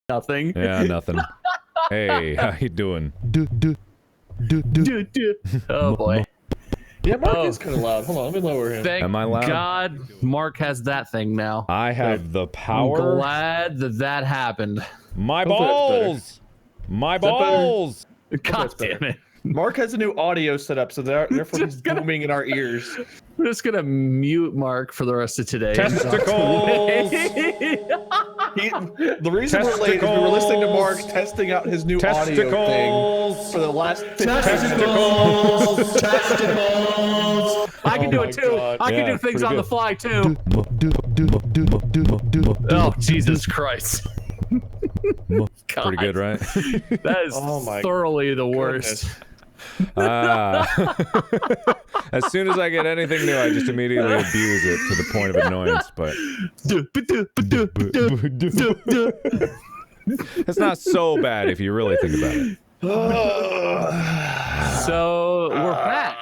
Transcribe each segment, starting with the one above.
Nothing. Yeah, nothing. Hey, how you doing? Oh boy. Yeah, Mark is kind of loud. Hold on, let me lower him. Thank Am I loud? God Mark has that thing now. I have the I'm power. glad that happened. My Hopefully that's better. balls. My Is that better? balls. God that's better. damn it. Mark has a new audio setup, so therefore he's booming in our ears. We're just gonna mute Mark for the rest of today. Testicles. The reason we're late is we were listening to Mark testing out his new audio thing for the last 15 Testicles. Testicles. I can do it too. God. I can Yeah, do things pretty on the good. fly too. Oh Jesus Christ. Pretty good, right? That is Oh my thoroughly the worst. As soon as I get anything new, I just immediately abuse it to the point of annoyance, but it's not so bad if you really think about it. So we're back.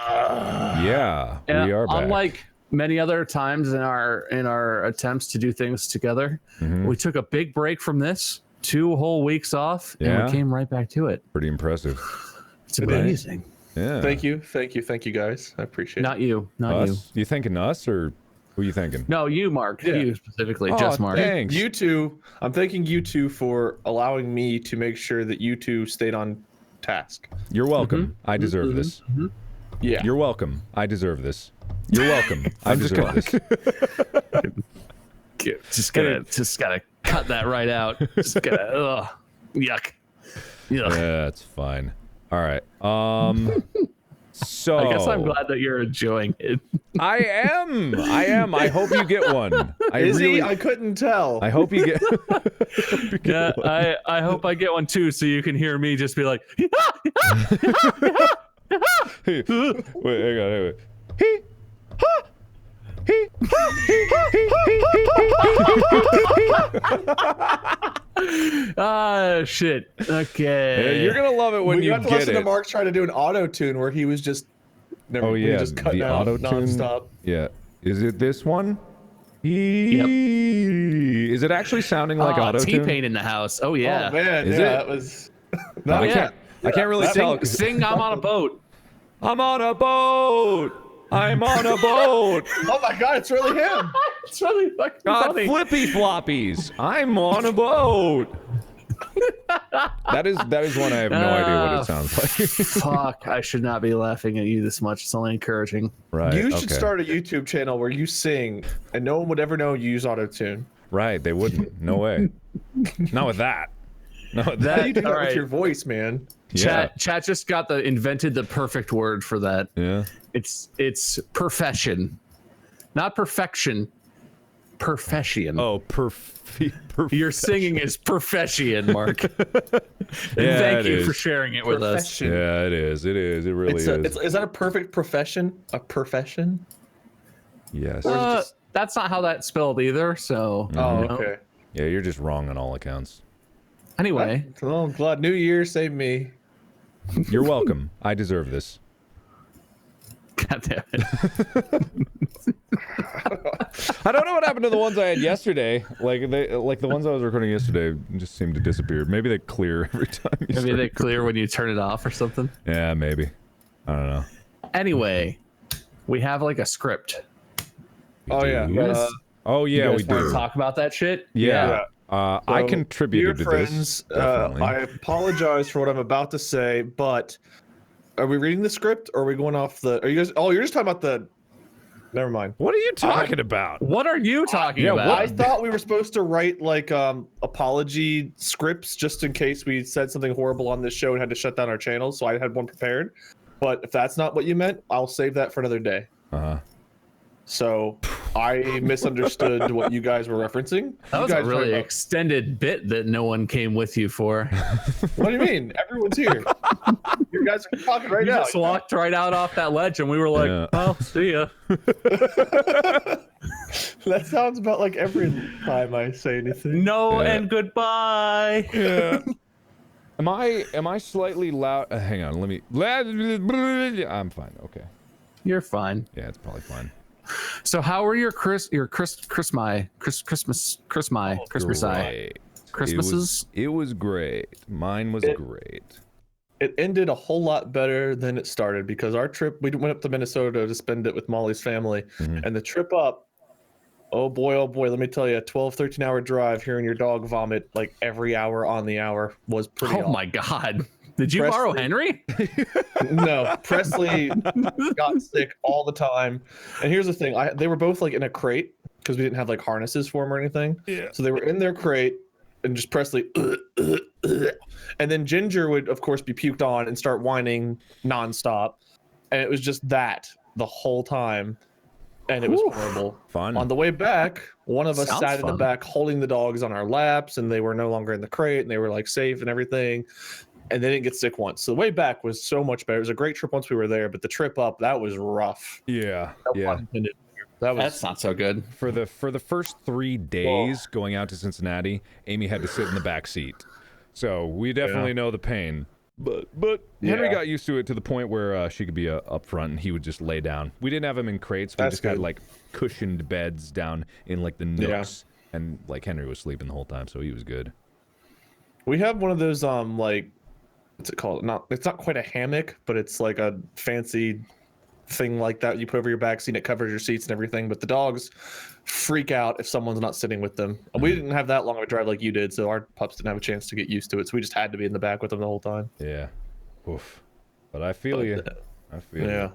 Yeah, we are back. Unlike many other times in our attempts to do things together, we took a big break from this, 2 whole weeks off, and we came right back to it. Pretty impressive. It's amazing. Yeah. Thank you guys. I appreciate it. Not you, not you. Us? You thinking us or who are you thinking? No, you, Mark. Yeah. You specifically, Oh, just Mark. thanks. You two, I'm thanking you two for allowing me to make sure that you two stayed on task. You're welcome. I deserve this. Yeah. You're welcome. I deserve this. You're welcome. I deserve this. Just gotta cut that right out. Just gotta, ugh, yuck. Yeah, that's fine. All right. So I guess I'm glad that you're enjoying it. I am. I hope you get one. Is he? I couldn't tell. I hope you get. Yeah, I hope I get one too, so you can hear me just be like. Wait, hang on. Ah, shit. Okay. Yeah, you're gonna love it when we you got to get listen it. to Mark try to do an auto tune where he was just. Oh yeah, just cutting the out auto tune. nonstop. Yeah, is it this one? Yep. Is it actually sounding like auto tune? T-Pain in the house. Oh yeah. Oh man, Is yeah, it? that was. No, I yeah. can't. I can't really tell. Sing I'm on a boat. I'm on a boat. I'm on a boat. Oh my God, it's really him. It's really fucking God, funny. flippy floppies. I'm on a boat. that is one I have no idea what it sounds like. Fuck, I should not be laughing at you this much. It's only encouraging. Right. You should okay. start a YouTube channel where you sing, and no one would ever know you use auto tune. Right, they wouldn't. No way. Not with that. No, with How do you do that all with right. your voice, man? Yeah. Chat just invented the perfect word for that. Yeah. It's profession, not perfection. Profession. Oh, Your singing is profession, Mark. And Yeah, thank it you is. for sharing it with us. Profession. Yeah, it is. It is. It really is. Is that a perfect profession? A profession? Yes. That's not how that's spelled either. So, Oh, you know. okay. Yeah, you're just wrong on all accounts. Anyway, Oh, I'm glad New Year saved me. You're welcome. I deserve this. God damn it. I don't know what happened to the ones I had yesterday. Like the ones I was recording yesterday just seemed to disappear. Maybe they clear every time. Maybe they clear when you turn it off or something. Yeah, maybe. I don't know. Anyway, we have like a script. Oh yeah. You guys, Oh yeah, you we guys want to do. talk about that shit? Yeah. I So, contributed dear to friends, this. Definitely. I apologize for what I'm about to say, but are we reading the script or are we going off the? Are you guys? Oh, you're just talking about the. Never mind. What are you talking about? What are you talking yeah, about? I thought we were supposed to write like apology scripts just in case we said something horrible on this show and had to shut down our channel. So I had one prepared. But if that's not what you meant, I'll save that for another day. Uh-huh. So I misunderstood what you guys were referencing. That You was a guys really talking extended bit that no one came with you for. What do you mean? Everyone's here. You guys are talking right You now. just walked right out off that ledge, and we were like, Yeah. "Well, see ya." That sounds about like every time I say anything. No Yeah. and goodbye. Yeah. Am I slightly loud? Hang on, let me. I'm fine. Okay. You're fine. Yeah, it's probably fine. So, how were your Christmas Eve? Great. Christmases? It was great. Mine was great. It ended a whole lot better than it started because our trip, we went up to Minnesota to spend it with Molly's family. And the trip up, oh boy, let me tell you, a 12, 13-hour drive hearing your dog vomit like every hour on the hour was pretty awful. My God. Did you borrow Henry? No, Presley got sick all the time. And here's the thing, they were both like in a crate because we didn't have like harnesses for them or anything. Yeah. So they were in their crate and just Presley, and then Ginger would of course be puked on and start whining nonstop. And it was just that the whole time. And it was horrible. Fun. On the way back, one of us sat in the back holding the dogs on our laps and they were no longer in the crate and they were like safe and everything. And they didn't get sick once. So the way back was so much better. It was a great trip once we were there, but the trip up, that was rough. Yeah. That's not so good. For the first 3 days going out to Cincinnati, Amy had to sit in the back seat. So we definitely know the pain. But Henry got used to it to the point where she could be up front and he would just lay down. We didn't have him in crates. We just had like cushioned beds down in like the nooks. And like Henry was sleeping the whole time, so he was good. We have one of those like, what's it called? It's not quite a hammock, but it's like a fancy thing like that you put over your back seat. It covers your seats and everything. But the dogs freak out if someone's not sitting with them. We didn't have that long of a drive like you did, so our pups didn't have a chance to get used to it. So we just had to be in the back with them the whole time. Yeah. Oof. But I feel you. I feel you.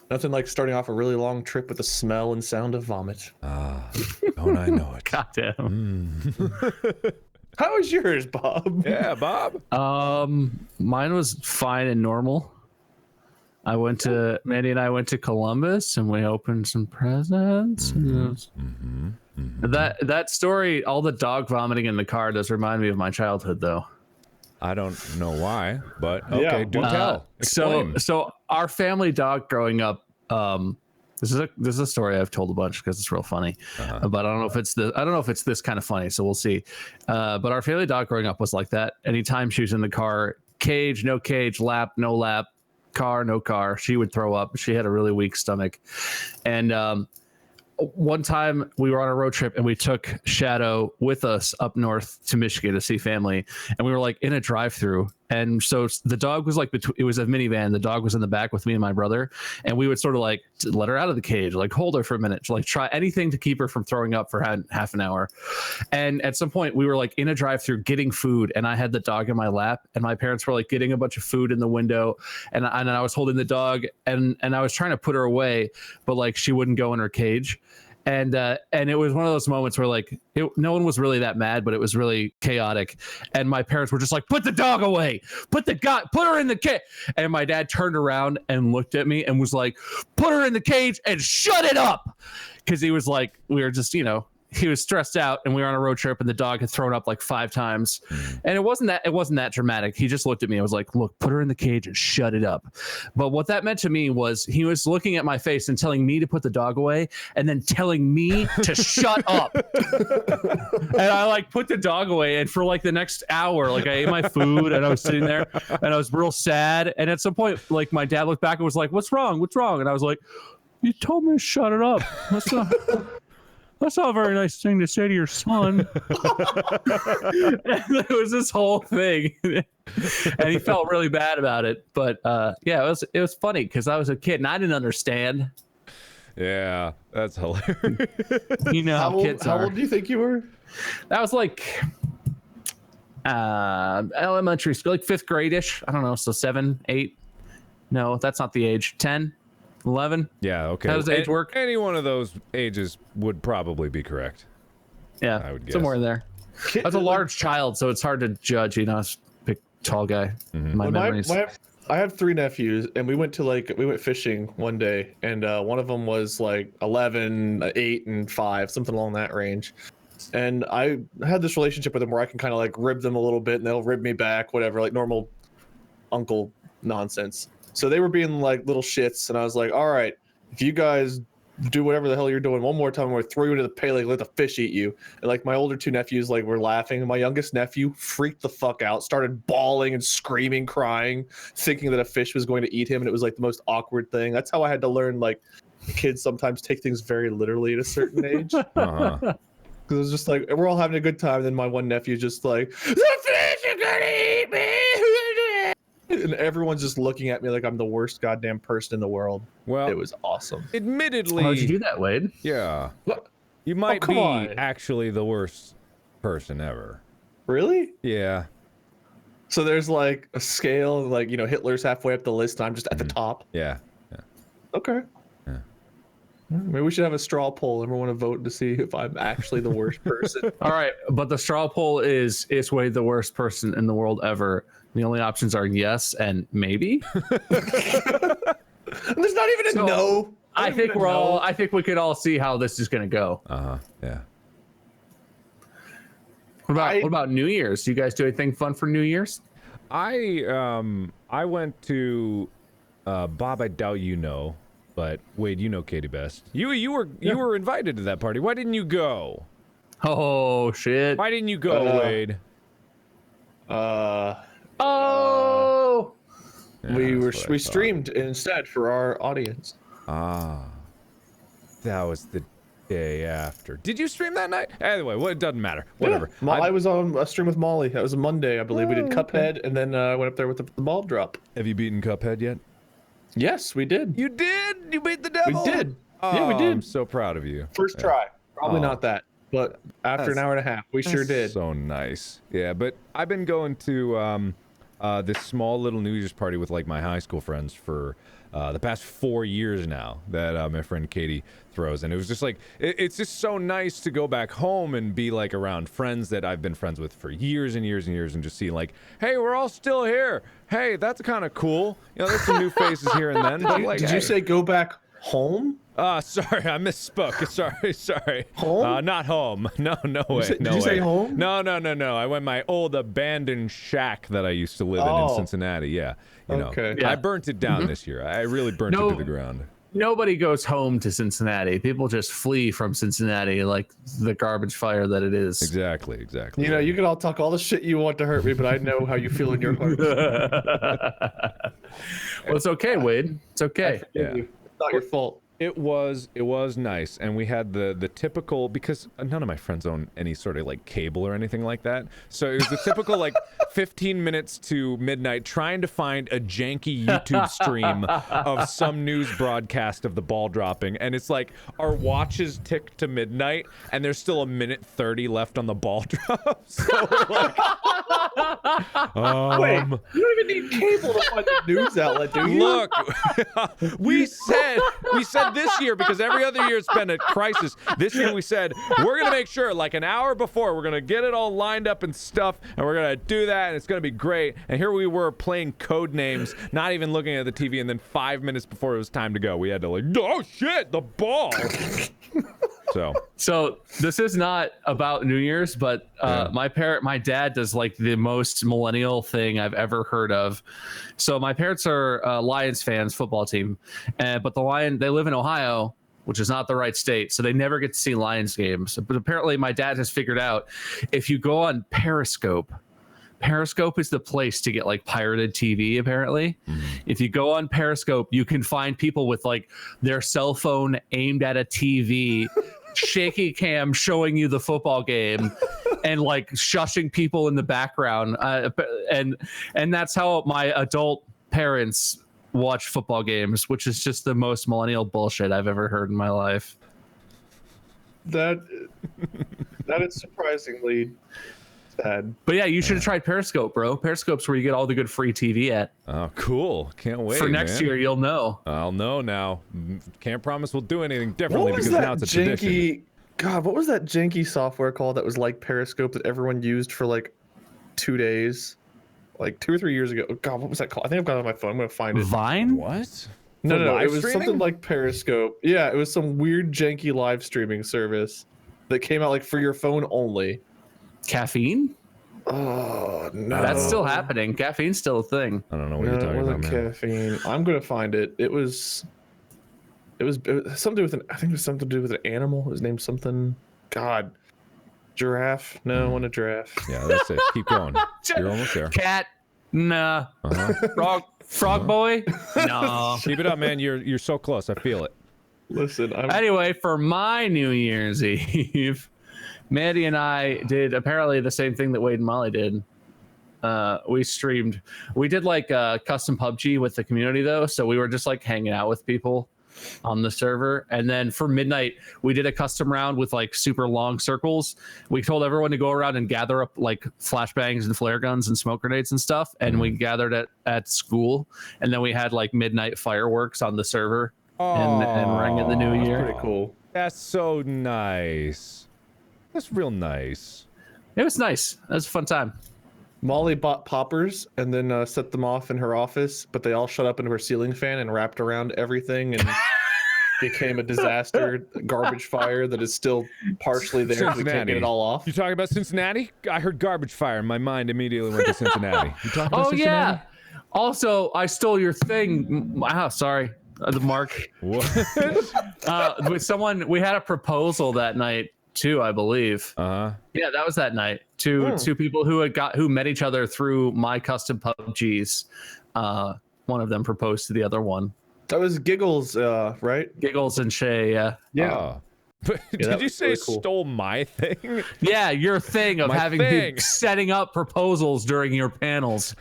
Nothing like starting off a really long trip with the smell and sound of vomit. Ah, don't I know it? Goddamn. How was yours, Bob? Yeah, Bob. Mine was fine and normal. Mandy and I went to Columbus and we opened some presents. That story, all the dog vomiting in the car does remind me of my childhood though. I don't know why, but okay, do tell. So our family dog growing up, this is a story I've told a bunch because it's real funny, but I don't know if it's this kind of funny. So we'll see. But our family dog growing up was like that. Anytime she was in the car, cage, no cage, lap, no lap, car, no car, she would throw up. She had a really weak stomach. And one time we were on a road trip and we took Shadow with us up north to Michigan to see family. And we were like in a drive-through. And so the dog was like, it was a minivan. The dog was in the back with me and my brother. And we would sort of like let her out of the cage, like hold her for a minute, to like try anything to keep her from throwing up for half an hour. And at some point we were like in a drive-through getting food and I had the dog in my lap and my parents were like getting a bunch of food in the window. And I was holding the dog and I was trying to put her away, but like she wouldn't go in her cage. And it was one of those moments where like no one was really that mad, but it was really chaotic. And my parents were just like, "Put the dog away! Put her in the cage!" And my dad turned around and looked at me and was like, "Put her in the cage and shut it up!" Because he was like, we were just, he was stressed out and we were on a road trip and the dog had thrown up like 5 times. And it wasn't that dramatic. He just looked at me and was like, "Look, put her in the cage and shut it up." But what that meant to me was he was looking at my face and telling me to put the dog away and then telling me to shut up. And I like put the dog away. And for like the next hour, like I ate my food and I was sitting there and I was real sad. And at some point, like my dad looked back and was like, "What's wrong? What's wrong?" And I was like, "You told me to shut it up. That's not a very nice thing to say to your son." And it was this whole thing, and he felt really bad about it. But it was funny because I was a kid and I didn't understand. Yeah, that's hilarious. You know how kids are. How old do you think you were? That was like elementary school, like 5th grade-ish. I don't know, so 7, 8. No, that's not the age. 10. 11. Yeah, okay. How does age work? Any one of those ages would probably be correct. Yeah, I would guess. somewhere in there. I was a large child, so it's hard to judge. I was a big, tall guy. My memories. I have 3 nephews, and we went fishing one day, and one of them was like 11, 8, and 5, something along that range. And I had this relationship with them where I can kind of like rib them a little bit, and they'll rib me back, whatever, like normal uncle nonsense. So they were being like little shits, and I was like, "All right, if you guys do whatever the hell you're doing one more time, I'm gonna throw you into the pail, like let the fish eat you." And like my older 2 nephews like were laughing, and my youngest nephew freaked the fuck out, started bawling and screaming, crying, thinking that a fish was going to eat him, and it was like the most awkward thing. That's how I had to learn like kids sometimes take things very literally at a certain age. Because it was just like we're all having a good time. Then my one nephew's just like, the fish are gonna eat me, and everyone's just looking at me like I'm the worst goddamn person in the world. Well, it was awesome. Admittedly, How'd you do that, Wade? Yeah, What? you might come be on. actually the worst person ever. Really? Yeah. So there's like a scale, like Hitler's halfway up the list, and I'm just at the top. Yeah. Okay. Yeah. Maybe we should have a straw poll. Everyone to vote to see if I'm actually the worst person. All right, but the straw poll is Wade the worst person in the world ever? The only options are yes and maybe. There's not even a no. I think we could all see how this is gonna go. Yeah. What about New Year's? You guys do anything fun for New Year's? I went to Bob. I doubt you know, but Wade, you know Katie best. You were invited to that party. Why didn't you go? Oh shit! Why didn't you go, Wade? We streamed instead for our audience. That was the day after. Did you stream that night? Anyway, well, it doesn't matter. Whatever. Yeah. I was on a stream with Molly. That was a Monday, I believe. We did Cuphead, and then went up there with the ball drop. Have you beaten Cuphead yet? Yes, we did. You did? You beat the devil? We did. Oh, yeah, we did. I'm so proud of you. First try. Probably not that, but after an hour and a half, we sure did. So nice. Yeah, but I've been going to this small little New Year's party with like my high school friends for the past 4 years now that my friend Katie throws, and it was just like it's just so nice to go back home and be like around friends that I've been friends with for years and years and years, and just see like, hey, we're all still here. Hey, that's kind of cool. There's some new faces here and then. But like, did you say go back home? Sorry, I misspoke. Sorry. Home? Not home. No way. Did you say home? No. I went my old abandoned shack that I used to live in Cincinnati. Yeah. Okay. I burnt it down this year. I really burnt it to the ground. Nobody goes home to Cincinnati. People just flee from Cincinnati like the garbage fire that it is. Exactly. You can all talk all the shit you want to hurt me, but I know how you feel in your heart. Well, it's okay, Wade. It's okay. Yeah. It's not your fault. It was nice, and we had the typical, because none of my friends own any sort of like cable or anything like that, so it was the typical like 15 minutes to midnight trying to find a janky YouTube stream of some news broadcast of the ball dropping, and it's like our watches tick to midnight and there's still a minute 30 left on the ball drop. So we're like, wait, you don't even need cable to find the news outlet, do you? Look, we said this year, because every other year it's been a crisis. This year we said we're gonna make sure, like an hour before, we're gonna get it all lined up and stuff, and we're gonna do that, and it's gonna be great. And here we were playing code names, not even looking at the TV, and then 5 minutes before it was time to go, we had to like, oh shit, the ball. So this is not about New Year's, but my dad does like the most millennial thing I've ever heard of. So my parents are Lions fans, football team, but they live in Ohio, which is not the right state, so they never get to see Lions games. But apparently my dad has figured out if you go on Periscope is the place to get like pirated TV, apparently. If you go on Periscope, you can find people with like their cell phone aimed at a TV, shaky cam showing you the football game, and like shushing people in the background. And that's how my adult parents watch football games, which is just the most millennial bullshit I've ever heard in my life. That is surprisingly sad. But yeah, you should have tried Periscope, bro. Periscope's where you get all the good free TV at. Oh, cool. Can't wait. For next year, you'll know. I'll know now. Can't promise we'll do anything differently because that now it's a tradition. God, what was that janky software called that was like Periscope that everyone used for like 2 days? Like 2 or 3 years ago. God, what was that called? I think I've got it on my phone. I'm going to find it. Vine? What? No. It was something like Periscope. Yeah, it was some weird janky live streaming service that came out like for your phone only. Caffeine? Oh, no. That's still happening. Caffeine's still a thing. I don't know what you're talking about, man. Caffeine. I'm going to find it. It was something to do with I think it was something to do with an animal. It was named something. God. Giraffe? No, one a giraffe. Yeah, that's it. Keep going. You're almost there. Cat? Nah. Frog boy? No. Keep it up, man. You're so close. I feel it. Listen, Anyway, for my New Year's Eve, Mandy and I did apparently the same thing that Wade and Molly did. We streamed. We did like custom PUBG with the community though, so we were just like hanging out with people on the server. And then for midnight, we did a custom round with like super long circles. We told everyone to go around and gather up like flashbangs and flare guns and smoke grenades and stuff. And we gathered at school, and then we had like midnight fireworks on the server and rang in the new year. Pretty cool. That's so nice. That's real nice. It was nice. It was a fun time. Molly bought poppers and then set them off in her office, but they all shut up into her ceiling fan and wrapped around everything and became a disaster garbage fire that is still partially there. We can't get it all off. You talking about Cincinnati? I heard garbage fire and my mind immediately went to Cincinnati. You talking about Cincinnati? Yeah. Also, I stole your thing. Wow, sorry. The Mark. What? With someone, we had a proposal that night too, I believe. Yeah, that was that night. Two people who met each other through my custom PUBGs. One of them proposed to the other one. That was Giggles, right? Giggles and Shay. Yeah. But did you say really cool. stole my thing? Yeah, your thing of having people setting up proposals during your panels.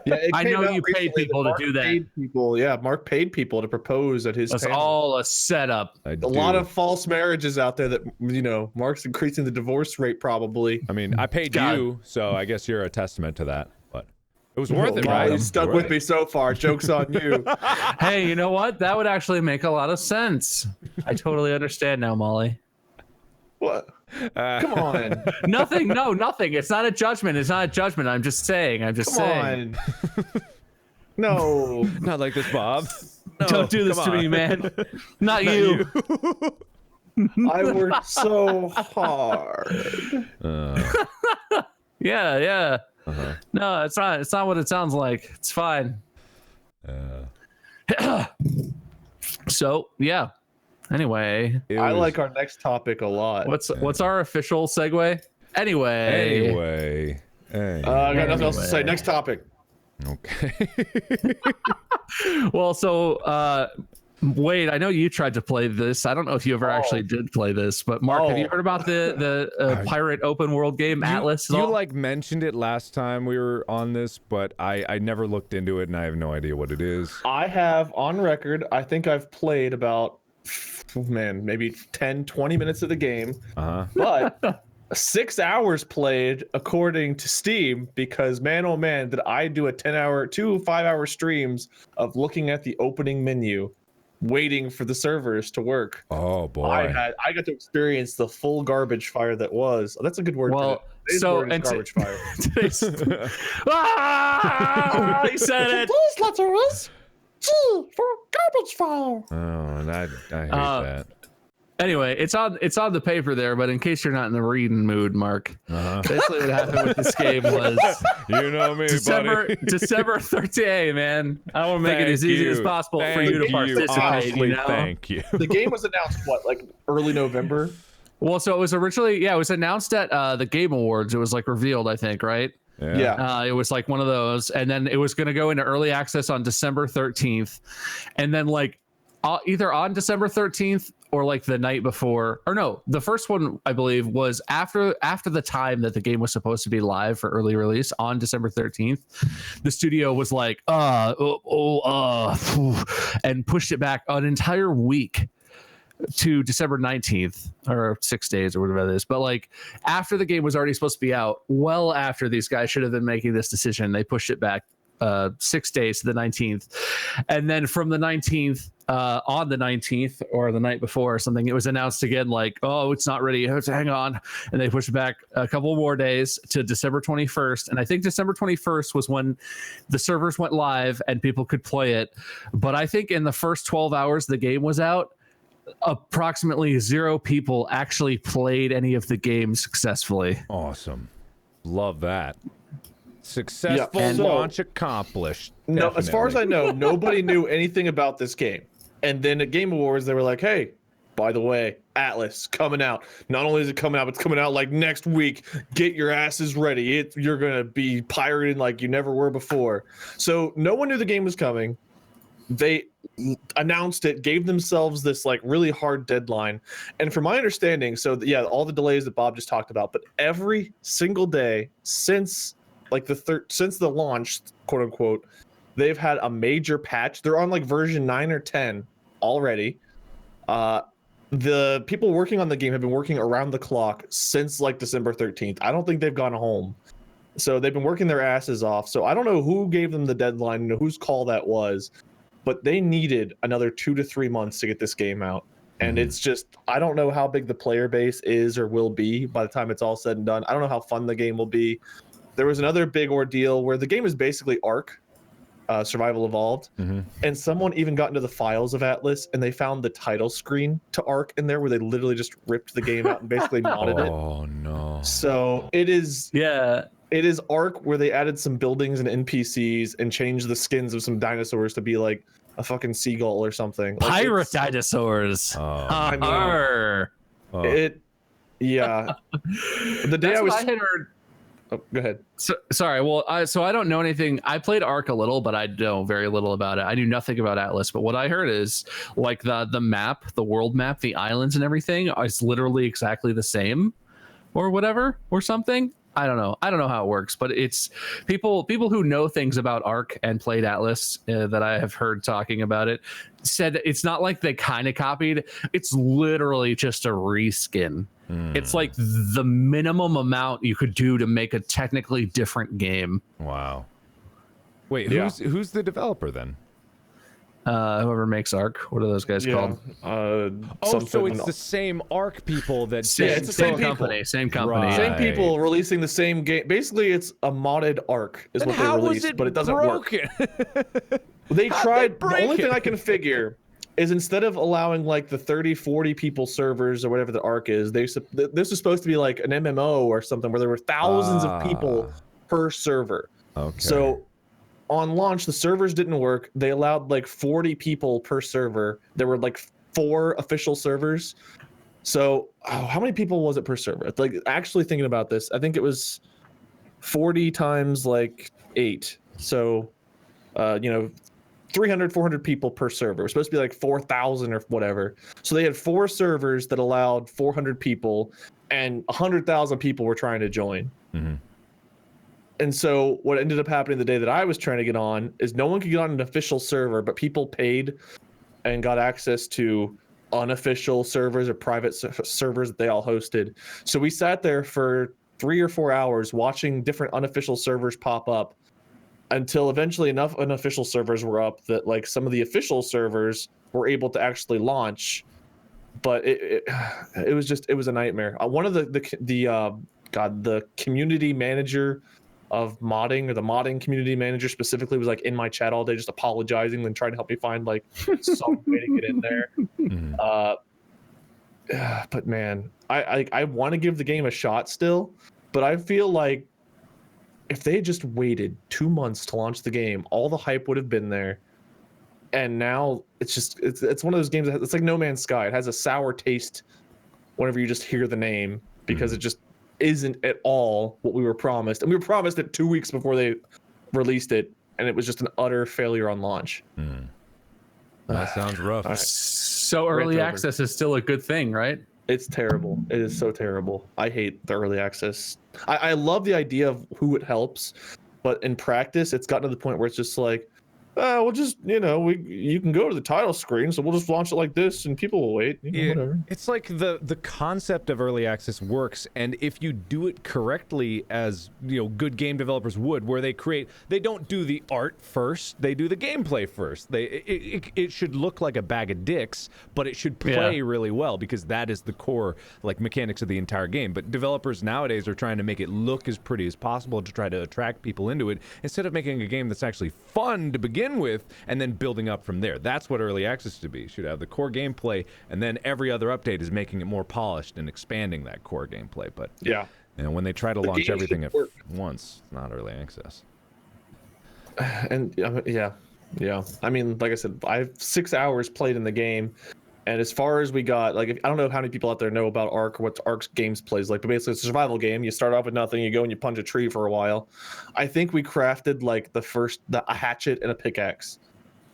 Yeah, I know you paid people to do that. Mark paid people to propose at his It's panel. all a setup. A lot of false marriages out there that, you know, Mark's increasing the divorce rate probably. I mean, I paid you, so I guess you're a testament to that. But it was worth it, right? You stuck with me so far. Joke's on you. Hey, you know what? That would actually make a lot of sense. I totally understand now, Molly. What? Come on. Nothing. No, nothing. It's not a judgment. It's not a judgment. I'm just saying. Come on. No. Not like this, Bob. No, don't do this to me, man. Not you. I worked so hard. Yeah. No, it's not. It's not what it sounds like. It's fine. So yeah. Anyway, I like our next topic a lot. what's our official segue? Anyway. Hey. I got nothing else to say. Next topic. Okay. Well, so Wade, I know you tried to play this. I don't know if you ever actually did play this, but Mark, have you heard about the pirate open world game Atlas? You like mentioned it last time we were on this, but I never looked into it and I have no idea what it is. I have on record, I think I've played about, maybe 10-20 minutes of the game, but 6 hours played according to Steam, because man oh man did I do a 2 5-hour streams of looking at the opening menu waiting for the servers to work. Oh boy. I got to experience the full garbage fire that was. That's a good word. Well, Today's word is garbage fire. He said it. Please, Lazarus. For garbage fire. Oh, and I hate that. Anyway, it's on the paper there, but in case you're not in the reading mood, Mark, basically what happened with this game was you know me, December 13th. Hey, man, I want to make it as easy as possible for you to participate. Honestly, you know? Thank you. The game was announced like early November. Well, so it was originally, it was announced at the Game Awards. It was like revealed, I think, right? Yeah. It was like one of those, and then it was going to go into early access on December 13th, and then like either on December 13th or like the night before, or no, the first one I believe was after the time that the game was supposed to be live for early release on December 13th. The studio was like, and pushed it back an entire week to December 19th, or 6 days or whatever it is. But like after the game was already supposed to be out, well after these guys should have been making this decision, they pushed it back 6 days to the 19th. And then from the 19th, on the 19th or the night before or something, it was announced again like, oh, it's not ready, hang on. And they pushed it back a couple more days to December 21st. And I think December 21st was when the servers went live and people could play it. But I think in the first 12 hours the game was out, approximately 0 people actually played any of the games successfully. Awesome. Love that. Successful launch accomplished. No, as far as I know, nobody knew anything about this game. And then at Game Awards, they were like, hey, by the way, Atlas coming out. Not only is it coming out, but it's coming out like next week. Get your asses ready. You're going to be pirating like you never were before. So no one knew the game was coming. they announced it, gave themselves this like really hard deadline, and from my understanding, so yeah, all the delays that Bob just talked about, but every single day since like since the launch, quote unquote, they've had a major patch. They're on like version 9 or 10 already. The people working on the game have been working around the clock since like December 13th. I don't think they've gone home. So they've been working their asses off. So I don't know who gave them the deadline, whose call that was, but they needed another 2 to 3 months to get this game out. And it's just, I don't know how big the player base is or will be by the time it's all said and done. I don't know how fun the game will be. There was another big ordeal where the game is basically Ark, Survival Evolved, and someone even got into the files of Atlas and they found the title screen to Ark in there where they literally just ripped the game out and basically modded it. Oh no. So it is Ark where they added some buildings and NPCs and changed the skins of some dinosaurs to be like a fucking seagull or something. Like Pirate dinosaurs. I mean, the day I had heard. Oh, go ahead. Sorry. Well, I don't know anything. I played Ark a little, but I know very little about it. I knew nothing about Atlas, but what I heard is like the map, the world map, the islands and everything is literally exactly the same or whatever or something. I don't know. I don't know how it works, but it's people who know things about Ark and played Atlas that I have heard talking about it said it's not like they kind of copied. It's literally just a reskin. It's like the minimum amount you could do to make a technically different game. Wow. Wait, who's the developer then? Whoever makes Ark. What are those guys called? So it's the same Ark people that it's the same company. Same company. Right. Same people releasing the same game. Basically, it's a modded Ark is what they released, but it doesn't work. They tried. The only thing I can figure is instead of allowing like the 30, 40 people servers or whatever the Ark is, this is supposed to be like an MMO or something where there were thousands of people per server. Okay. So on launch, the servers didn't work. They allowed like 40 people per server. There were like 4 official servers. So how many people was it per server? Like actually thinking about this, I think it was 40 times like 8. So, 300, 400 people per server. It was supposed to be like 4,000 or whatever. So they had 4 servers that allowed 400 people and 100,000 people were trying to join. And so what ended up happening the day that I was trying to get on is no one could get on an official server, but people paid and got access to unofficial servers or private servers that they all hosted. So we sat there for 3 or 4 hours watching different unofficial servers pop up until eventually enough unofficial servers were up that like some of the official servers were able to actually launch. But it was a nightmare. One of the community manager of modding, or the modding community manager specifically, was like in my chat all day just apologizing and trying to help me find like some way to get in there. But man, I want to give the game a shot still, but I feel like if they just waited 2 months to launch the game, all the hype would have been there. And now it's one of those games that it's like No Man's Sky. It has a sour taste whenever you just hear the name, because it just isn't at all what we were promised. And we were promised it 2 weeks before they released it, and it was just an utter failure on launch. That sounds rough. Right. So early access is still a good thing, right? It's terrible. It is so terrible. I hate the early access. I love the idea of who it helps, but in practice, it's gotten to the point where it's just like, we'll just, you can go to the title screen, so we'll just launch it like this, and people will wait. Whatever. It's like the concept of early access works, and if you do it correctly, as good game developers would, where they don't do the art first, they do the gameplay first. It should look like a bag of dicks, but it should play really well, because that is the core mechanics of the entire game. But developers nowadays are trying to make it look as pretty as possible to try to attract people into it, instead of making a game that's actually fun to begin with and then building up from there. That's what early access should be. You should have the core gameplay, and then every other update is making it more polished and expanding that core gameplay. But when they try to launch everything at once, it's not early access. And I mean, like I said, I have 6 hours played in the game, and as far as we got, I don't know how many people out there know about Ark or what Ark's games plays like, but basically it's a survival game. You start off with nothing, you go and you punch a tree for a while. I think we crafted a hatchet and a pickaxe,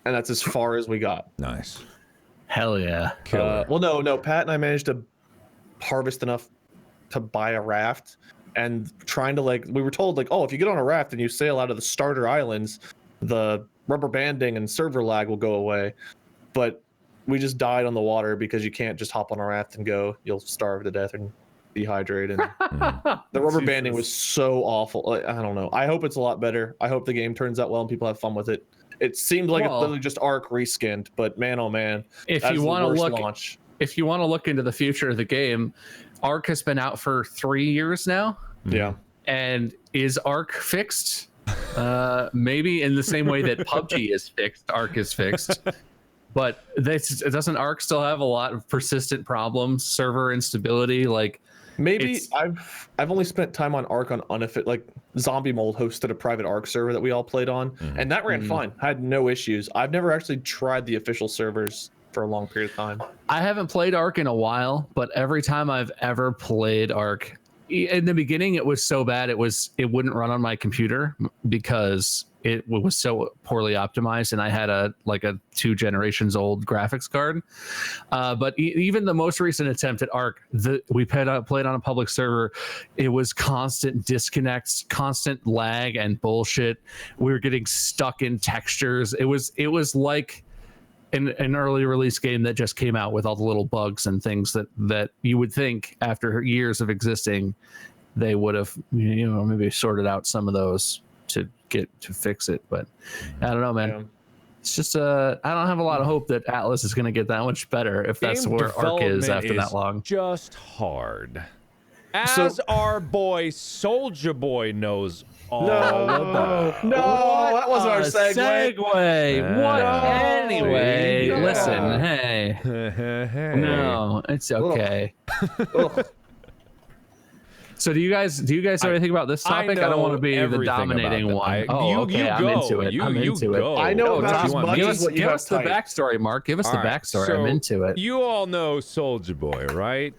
and that's as far as we got. Nice. Hell yeah. Well, no, Pat and I managed to harvest enough to buy a raft, and trying to we were told oh, if you get on a raft and you sail out of the starter islands, the rubber banding and server lag will go away. But we just died on the water because you can't just hop on a raft and go. You'll starve to death and dehydrate. And the rubber banding was so awful. I don't know. I hope it's a lot better. I hope the game turns out well and people have fun with it. It seemed like it's literally just Ark reskinned, but man, oh man, if you want to look into the future of the game, Ark has been out for 3 years now. Yeah. And is Ark fixed? Maybe in the same way that PUBG is fixed, Ark is fixed. But doesn't Ark still have a lot of persistent problems, server instability? Maybe I've only spent time on Ark on Zombie Mold hosted a private Ark server that we all played on, and that ran fine. I had no issues. I've never actually tried the official servers for a long period of time. I haven't played Ark in a while, but every time I've ever played Ark, in the beginning it was so bad it wouldn't run on my computer because it was so poorly optimized, and I had a 2 generations old graphics card. But even the most recent attempt at Ark, we played on a public server. It was constant disconnects, constant lag, and bullshit. We were getting stuck in textures. It was like an early release game that just came out with all the little bugs and things that you would think after years of existing they would have maybe sorted out some of those to fix it. But I don't know, man. Yeah. It's just I don't have a lot of hope that Atlas is going to get that much better if that's where Ark is after that long. Just hard. As our boy Soulja Boy knows all about. No, that wasn't our segue. What? Anyway, listen, hey. No, it's okay. So do you guys know anything about this topic? I don't want to be the dominating one. Okay, I'm into it. I'm into it. I know about as much as what you give have us the backstory, Mark. Give us the backstory. So I'm into it. You all know Soulja Boy, right?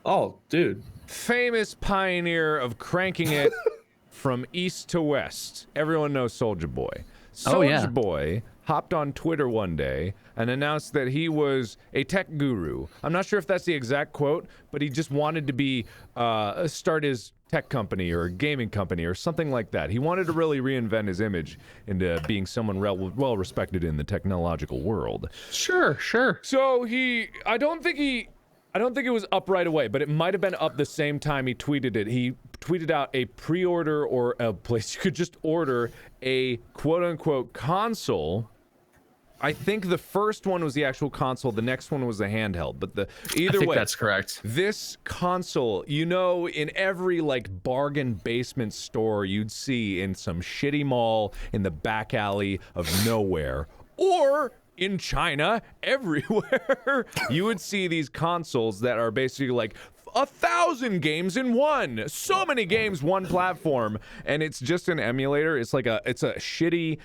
Oh, dude. Famous pioneer of cranking it from east to west. Everyone knows Soulja Boy. Soulja Boy hopped on Twitter one day and announced that he was a tech guru. I'm not sure if that's the exact quote, but he just wanted to be start his tech company or a gaming company or something like that. He wanted to really reinvent his image into being someone well respected in the technological world. Sure. So I don't think it was up right away, but it might have been up the same time he tweeted it. He tweeted out a pre-order or a place you could just order a quote-unquote console. I think the first one was the actual console. The next one was the handheld. But either way, that's correct. This console, in every bargain basement store you'd see in some shitty mall in the back alley of nowhere, or in China, everywhere, you would see these consoles that are basically 1,000 games in one. So many games, one platform, and it's just an emulator. It's a shitty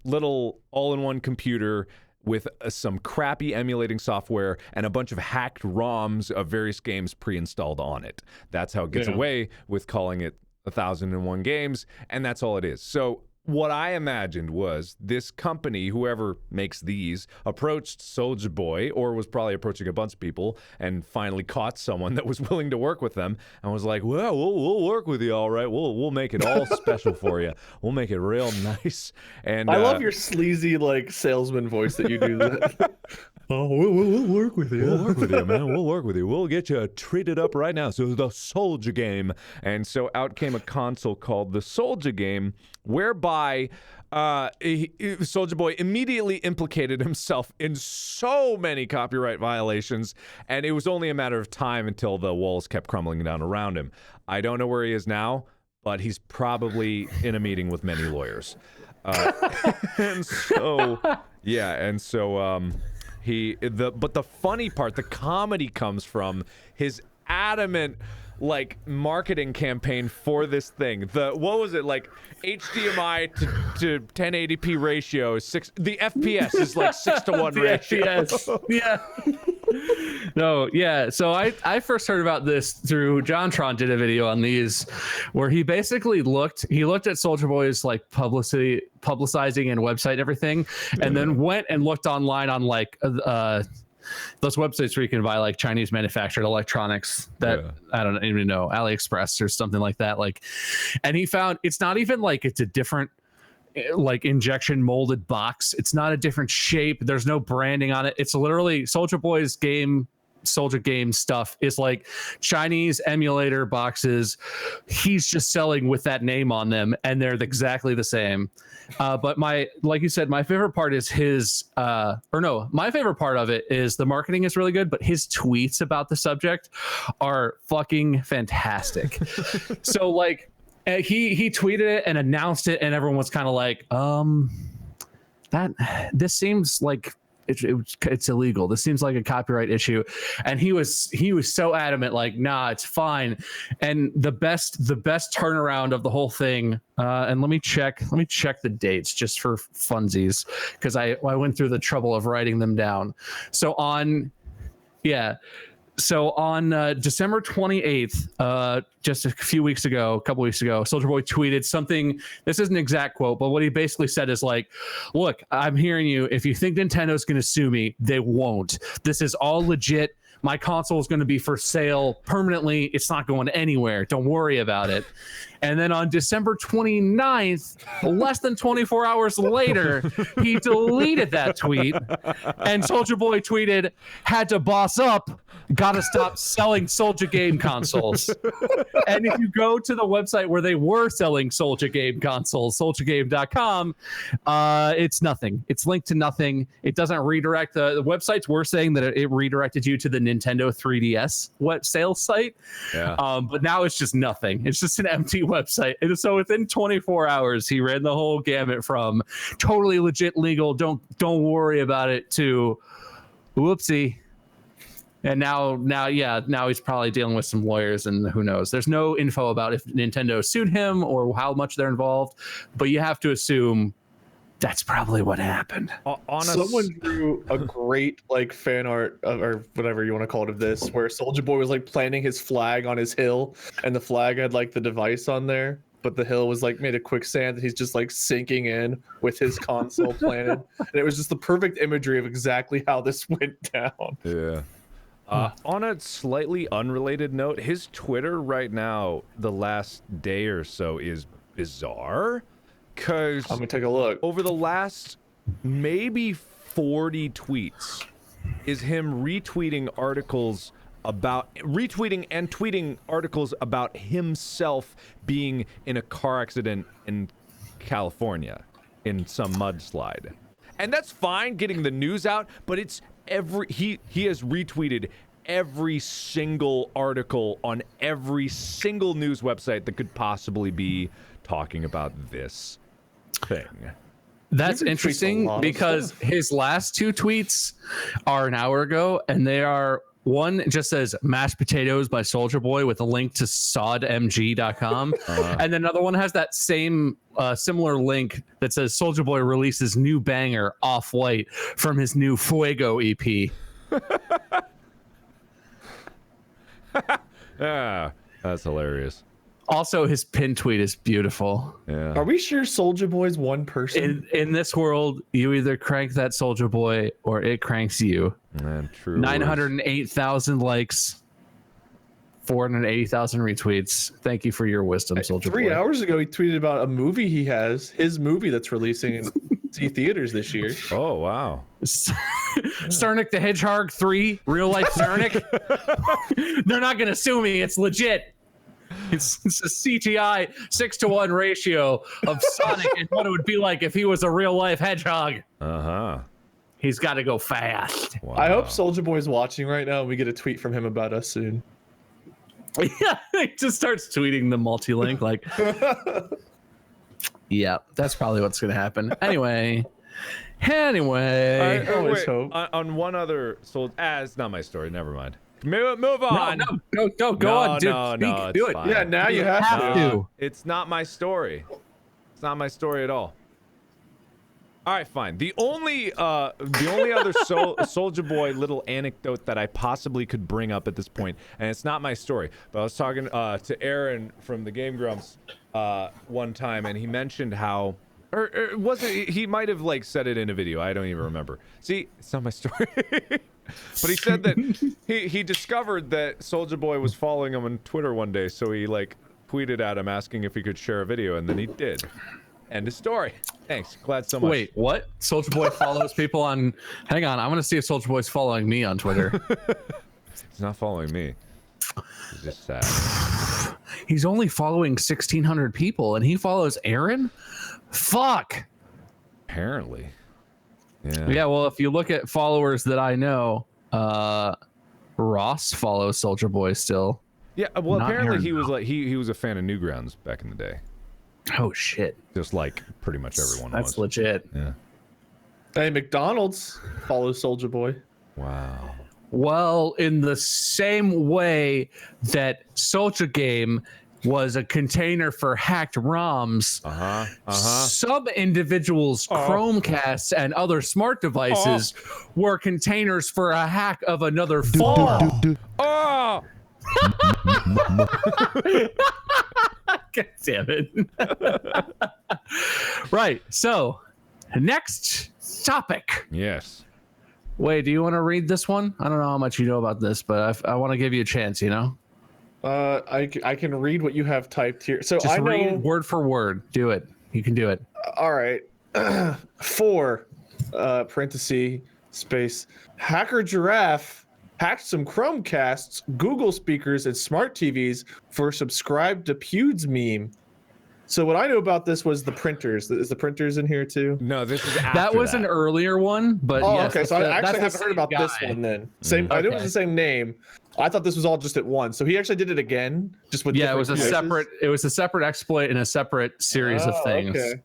little all-in-one computer with some crappy emulating software and a bunch of hacked ROMs of various games pre-installed on it. That's how it gets away with calling it 1,001 games, and that's all it is. So what I imagined was this company, whoever makes these, approached Soulja Boy, or was probably approaching a bunch of people, and finally caught someone that was willing to work with them, and was like, well, we'll work with you, all right. We'll make it all special for you. We'll make it real nice. And I love your sleazy salesman voice that you do. Oh, we'll work with you. We'll work with you, man. We'll work with you. We'll get you treated up right now. So the Soulja game. And so out came a console called the Soulja game, whereby Soulja Boy immediately implicated himself in so many copyright violations, and it was only a matter of time until the walls kept crumbling down around him. I don't know where he is now, but he's probably in a meeting with many lawyers. And so but the funny part, the comedy comes from his adamant marketing campaign for this thing. What was it, HDMI to 1080p ratio is 6. The FPS is 6 to 1 ratio. FPS. Yeah. No, yeah. So I first heard about this through JonTron did a video on these where he basically looked at Soulja Boy's like publicizing and website and everything, and then went and looked online on like those websites where you can buy like Chinese manufactured electronics that I don't even know, AliExpress or something like that. Like, and he found it's not even like it's a different like injection molded box. It's not a different shape. There's no branding on it. It's literally Soulja Boy's Soulja game stuff is like Chinese emulator boxes. He's just selling with that name on them, and they're exactly the same. But like you said, my favorite part is my favorite part of it is the marketing is really good, but his tweets about the subject are fucking fantastic. So like he tweeted it and announced it, and everyone was kind of like, this seems like it's illegal. This seems like a copyright issue. And he was so adamant, like, nah, it's fine. And the best turnaround of the whole thing, and let me check the dates just for funsies, because I went through the trouble of writing them down. So on December 28th, just a couple weeks ago, Soulja Boy tweeted something. This isn't an exact quote, but what he basically said is like, look, I'm hearing you. If you think Nintendo's going to sue me, they won't. This is all legit. My console is going to be for sale permanently. It's not going anywhere. Don't worry about it. And then on December 29th, less than 24 hours later, he deleted that tweet. And Soulja Boy tweeted, had to boss up, gotta stop selling Soulja game consoles. And if you go to the website where they were selling Soulja game consoles, SouljaGame.com, it's nothing. It's linked to nothing. It doesn't redirect. The websites were saying that it redirected you to the Nintendo 3DS sales site. Yeah. But now it's just nothing. It's just an empty website. And so within 24 hours, he ran the whole gamut from totally legit legal, don't worry about it, to whoopsie. And now he's probably dealing with some lawyers, and who knows. There's no info about if Nintendo sued him or how much they're involved, but you have to assume that's probably what happened. Someone drew a great like fan art or whatever you want to call it of this, where Soulja Boy was like planting his flag on his hill, and the flag had like the device on there, but the hill was like made of quicksand, and he's just like sinking in with his console planted. And it was just the perfect imagery of exactly how this went down. Yeah. On a slightly unrelated note, his Twitter right now, the last day or so, is bizarre. Because I'm gonna take a look. Over the last maybe 40 tweets is him retweeting and tweeting articles about himself being in a car accident in California in some mudslide. And that's fine, getting the news out, but it's he has retweeted every single article on every single news website that could possibly be talking about this thing. That's interesting because his last two tweets are an hour ago, and they are, one just says mashed potatoes by Soulja Boy with a link to sodmg.com. And then another one has that same similar link that says Soulja Boy releases new banger Off-White from his new Fuego EP. Yeah, that's hilarious. Also, his pin tweet is beautiful. Yeah. Are we sure Soulja Boy's one person? In this world, you either crank that Soulja Boy or it cranks you. Man, true. 908,000 likes, 480,000 retweets. Thank you for your wisdom, Soulja Boy. 3 hours ago, he tweeted about a movie he has, his movie that's releasing in theaters this year. Oh, wow. Sonic the Hedgehog 3, real life Sonic. They're not going to sue me. It's legit. It's a CGI 6-to-1 ratio of Sonic and what it would be like if he was a real life hedgehog. He's got to go fast. Wow. I hope Soulja Boy's watching right now and we get a tweet from him about us soon. Yeah, he just starts tweeting the multi-link like, yeah, that's probably what's going to happen. Anyway, I always hope. On one other it's not my story. Never mind. Move on. Go on, dude. No, do it. Fine. Yeah, now you have to. It's not my story. It's not my story at all. All right, fine. The only other Soldier Boy little anecdote that I possibly could bring up at this point, and it's not my story, but I was talking to Aaron from the Game Grumps one time, and he mentioned how, or was it? He might have like said it in a video. I don't even remember. See, it's not my story. But he said that he discovered that Soldier Boy was following him on Twitter one day, so he like tweeted at him asking if he could share a video, and then he did. End of story. Thanks. Glad so much. Wait, what? Soldier Boy follows people on... Hang on, I want to see if Soldier Boy's following me on Twitter. He's not following me. He's just sad. He's only following 1,600 people, and he follows Aaron? Fuck! Apparently. Yeah. Yeah, well, if you look at followers that I know, Ross follows Soldier Boy still. Yeah, well, Not apparently Aaron, he was though. like he was a fan of Newgrounds back in the day. Oh, shit. Just like pretty much everyone That's was. legit. Yeah. Hey, McDonald's follows Soldier Boy. Wow. Well, in the same way that Soldier Game was a container for hacked ROMs, some individuals' Chromecasts and other smart devices were containers for a hack of another phone. Oh! God damn it. Right. So, next topic. Yes. Wait, do you want to read this one? I don't know how much you know about this, but I want to give you a chance, you know? I can read what you have typed here. So Just I read know. word for word. Do it. You can do it. All right. 4 parenthesis space hacker giraffe hacked some Chromecasts, Google speakers, and smart TVs for subscribe to Pewds meme. So what I know about this was the printers. Is the printers in here too? No, this is after That was an earlier one, but Oh, yes, okay. So I that's actually the haven't heard same about this guy. one then. Same. I knew it was Okay. the same name. I thought this was all just at once. So he actually did it again, just with Yeah, it was a different separate. It was a separate exploit in a separate series of things. Okay.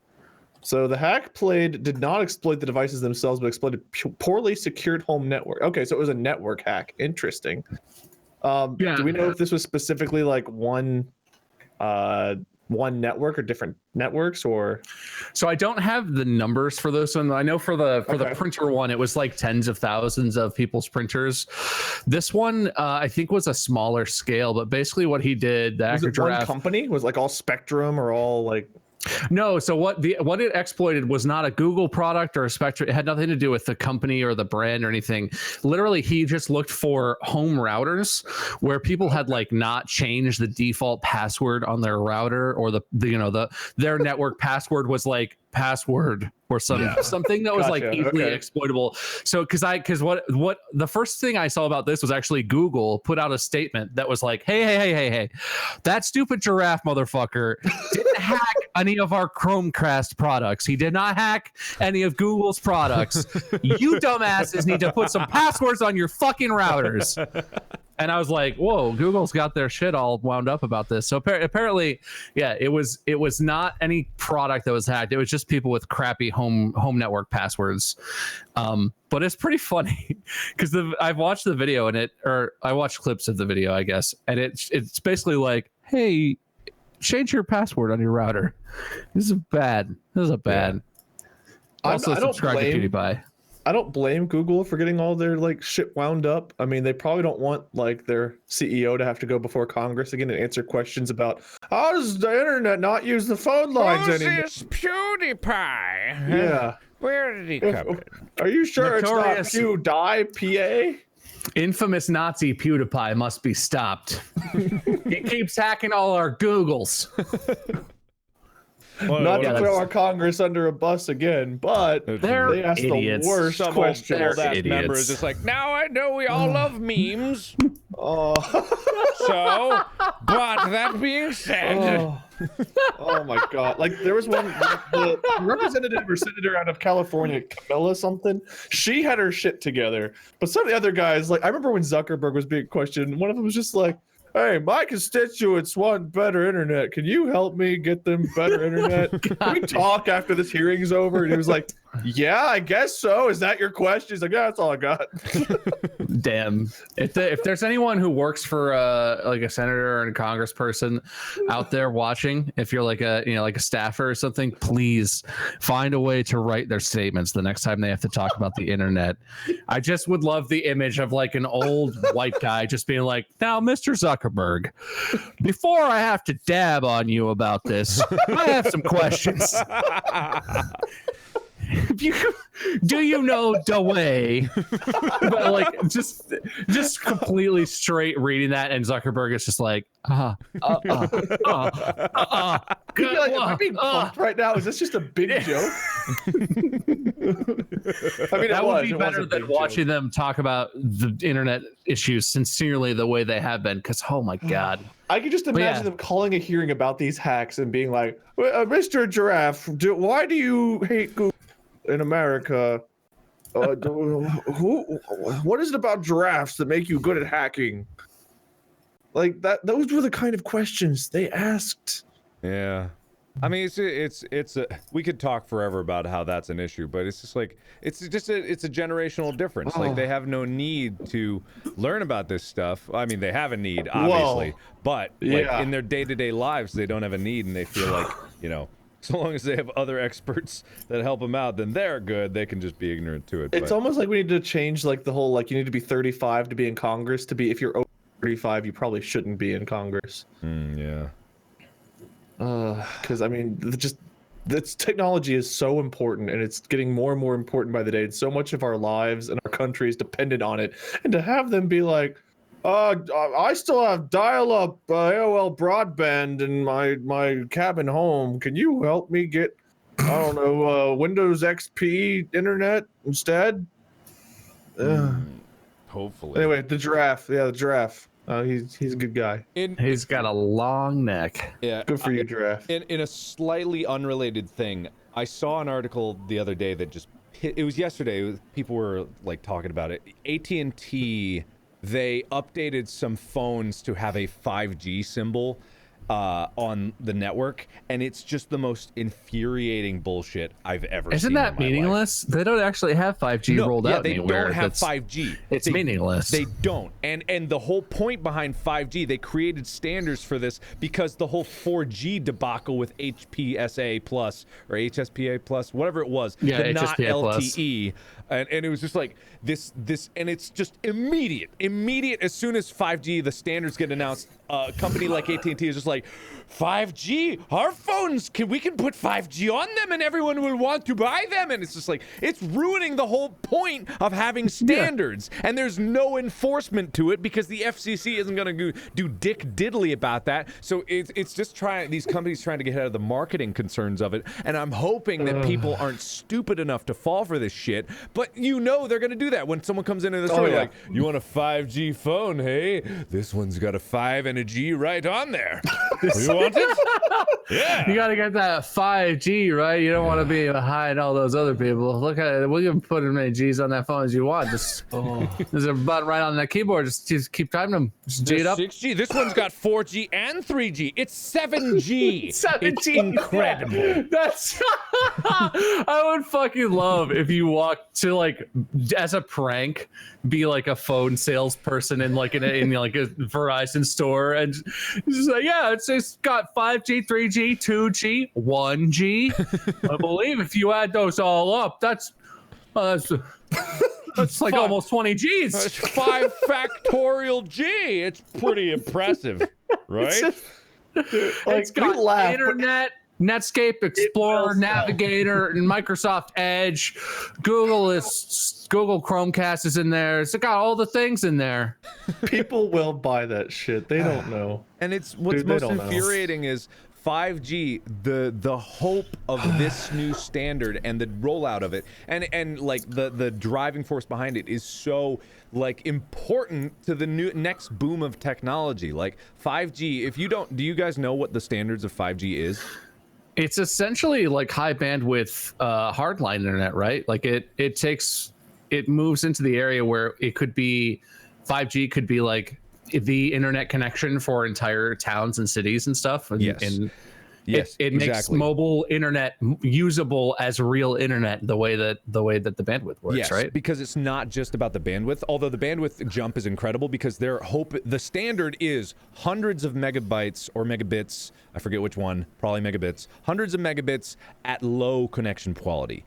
So the hack did not exploit the devices themselves, but exploited poorly secured home network. Okay, so it was a network hack. Interesting. Yeah. Do we know if this was specifically like one network or different networks, or? So I don't have the numbers for this one. I know for the Okay. printer one, it was like tens of thousands of people's printers. This one, I think, was a smaller scale. But basically, what he did, the Was hacker it one giraffe. company? Was it like all Spectrum or all like? No, so what it exploited was not a Google product or a Spectrum. It had nothing to do with the company or the brand or anything. Literally, he just looked for home routers where people had like not changed the default password on their router, or their network password was like password or something that was like Gotcha, easily okay. exploitable. So because what the first thing I saw about this was actually Google put out a statement that was like, hey, that stupid giraffe motherfucker didn't hack any of our Chromecast products. He did not hack any of Google's products. You dumbasses need to put some passwords on your fucking routers. And I was like, whoa, Google's got their shit all wound up about this. So apparently, yeah, it was not any product that was hacked. It was just people with crappy home network passwords. But it's pretty funny because I've watched the video I watched clips of the video, I guess. And it's basically like, hey, change your password on your router. This is bad. Also I don't subscribe to blame- PewDiePie. I don't blame Google for getting all their like shit wound up. I mean, they probably don't want like their CEO to have to go before Congress again and answer questions about how does the internet not use the phone lines anymore. Moses PewDiePie. Yeah. Where did he come in? Are you sure Notorious- it's not PewDie, PA? Infamous Nazi PewDiePie must be stopped. He keeps hacking all our Googles. Not to that's- throw our Congress under a bus again, but They're they asked idiots. the worst Some question. old ass idiots. member is just like, now I know we all love memes. Oh. So, but that being said, Oh my god! Like there was one, the representative or senator out of California, Camilla something. She had her shit together, but some of the other guys, like I remember when Zuckerberg was being questioned, one of them was just like, "Hey, my constituents want better internet. Can you help me get them better internet? Can we talk after this hearing's over?" And he was like, Yeah, I guess so. Is that your question? He's like, yeah, that's all I got. Damn. If there's anyone who works for like a senator and a congressperson out there watching, if you're like a like a staffer or something, please find a way to write their statements the next time they have to talk about the internet. I just would love the image of like an old white guy just being like, now, Mr. Zuckerberg, before I have to dab on you about this, I have some questions. Do you know the way? But like just completely straight reading that, and Zuckerberg is just like, Like, am I being punked right now? Is this just a big joke? I mean, that would be better than watching them talk about the internet issues sincerely the way they have been. Because oh my god, I could just imagine them calling a hearing about these hacks and being like, Mr. Giraffe, why do you hate Google in America? What is it about giraffes that make you good at hacking? Like that. Those were the kind of questions they asked. Yeah. I mean, it's we could talk forever about how that's an issue, but it's just like it's a generational difference. Like they have no need to learn about this stuff. I mean, they have a need, obviously, but like in their day-to-day lives, they don't have a need, and they feel like, so long as they have other experts that help them out, then they're good. They can just be ignorant to it. It's almost like we need to change like the whole, like, you need to be 35 to be in Congress. To be, if you're over 35, you probably shouldn't be in Congress. Yeah. Because I mean, this technology is so important, and it's getting more and more important by the day. And so much of our lives and our country is dependent on it. And to have them be like, I still have dial-up AOL broadband in my cabin home. Can you help me get, I don't know, Windows XP internet instead? Hopefully. Anyway, the giraffe. Yeah, the giraffe. He's a good guy. He's got a long neck. Yeah. Good for you, giraffe. In a slightly unrelated thing, I saw an article the other day that just hit, it was yesterday. People were like talking about it. AT&T, they updated some phones to have a 5G symbol on the network, and it's just the most infuriating bullshit I've ever seen. Isn't that meaningless? They don't actually have 5G rolled out they anywhere. They don't have 5G. It's meaningless. They don't. And the whole point behind 5G, they created standards for this because the whole 4G debacle with HPSA Plus or HSPA Plus, whatever it was, HSPA not Plus. LTE. And it was just like this, and it's just immediate. As soon as 5G, the standards get announced, a company like AT&T is just like, 5G, our phones, we can put 5G on them and everyone will want to buy them. And it's just like, it's ruining the whole point of having standards. Yeah. And there's no enforcement to it because the FCC isn't going to do dick diddly about that. So it's just these companies trying to get ahead of the marketing concerns of it. And I'm hoping that people aren't stupid enough to fall for this shit. But they're going to do that when someone comes into the store like, you want a 5G phone? Hey, this one's got a 5 and a G right on there. You want it? Yeah. You got to get that 5G, right? You don't want to be behind all those other people. Look at it. We can put as many G's on that phone as you want. There's a button right on that keyboard. Just keep typing them. Just G it up. 6G. This one's got 4G and 3G. It's 7G. 7G. It's incredible. Yeah. That's I would fucking love if you walked to, like, as a prank, be like a phone salesperson in like a Verizon store and just like, yeah, it's got 5G, 3G, 2G, 1G. I believe if you add those all up, that's like almost 20 Gs. That's 5 factorial G. It's pretty impressive, right? It's got internet, Netscape, Explorer, Navigator, and Microsoft Edge. Google Chromecast is in there. It's got all the things in there. People will buy that shit. They don't know. And what's most infuriating is 5G, the hope of this new standard and the rollout of it, and like the driving force behind it is so like important to the next boom of technology. Like 5G, do you guys know what the standards of 5G is? It's essentially like high bandwidth hardline internet, right? Like it moves into the area where it could be 5G could be like the internet connection for entire towns and cities and stuff. And, yes. Yes, it makes mobile internet usable as real internet the way that the bandwidth works, yes, right? Because it's not just about the bandwidth, although the bandwidth jump is incredible because the standard is hundreds of megabytes or megabits, I forget which one, probably megabits, hundreds of megabits at low connection quality,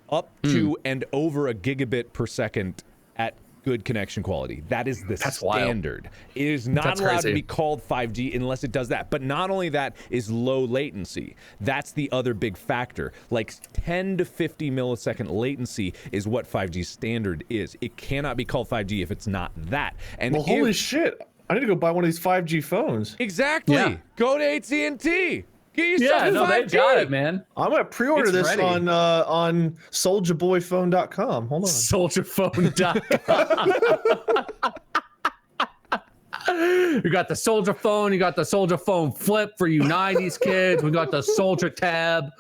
up to and over a gigabit per second at good connection quality. That is the standard. Wild. It is not allowed to be called 5G unless it does that. But not only that is low latency. That's the other big factor. Like 10 to 50 millisecond latency is what 5G standard is. It cannot be called 5G if it's not that. And well, holy shit. I need to go buy one of these 5G phones. Exactly. Yeah. Go to AT&T. Get yourself yeah, no, they got it, man. I'm gonna pre-order this on soldierboyphone.com. Hold on. Soldierphone.com. You got the Soldier Phone. You got the Soldier Phone Flip for you 90s kids. We got the Soldier Tab.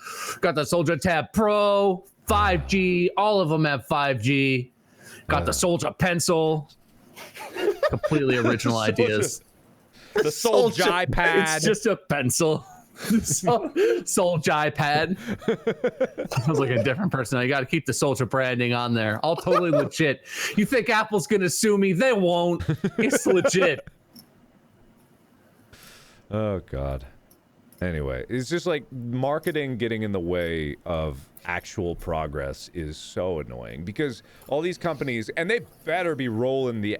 Got the Soldier Tab Pro. 5G. All of them have 5G. Got the Soldier Pencil. Completely original ideas. The Soldier iPad. It's just a pencil. Soldier iPad. Sounds like a different person. You got to keep the Soldier branding on there. All totally legit. You think Apple's gonna sue me? They won't. It's legit. Oh God. Anyway, it's just like marketing getting in the way of actual progress is so annoying because all these companies, and they better be rolling the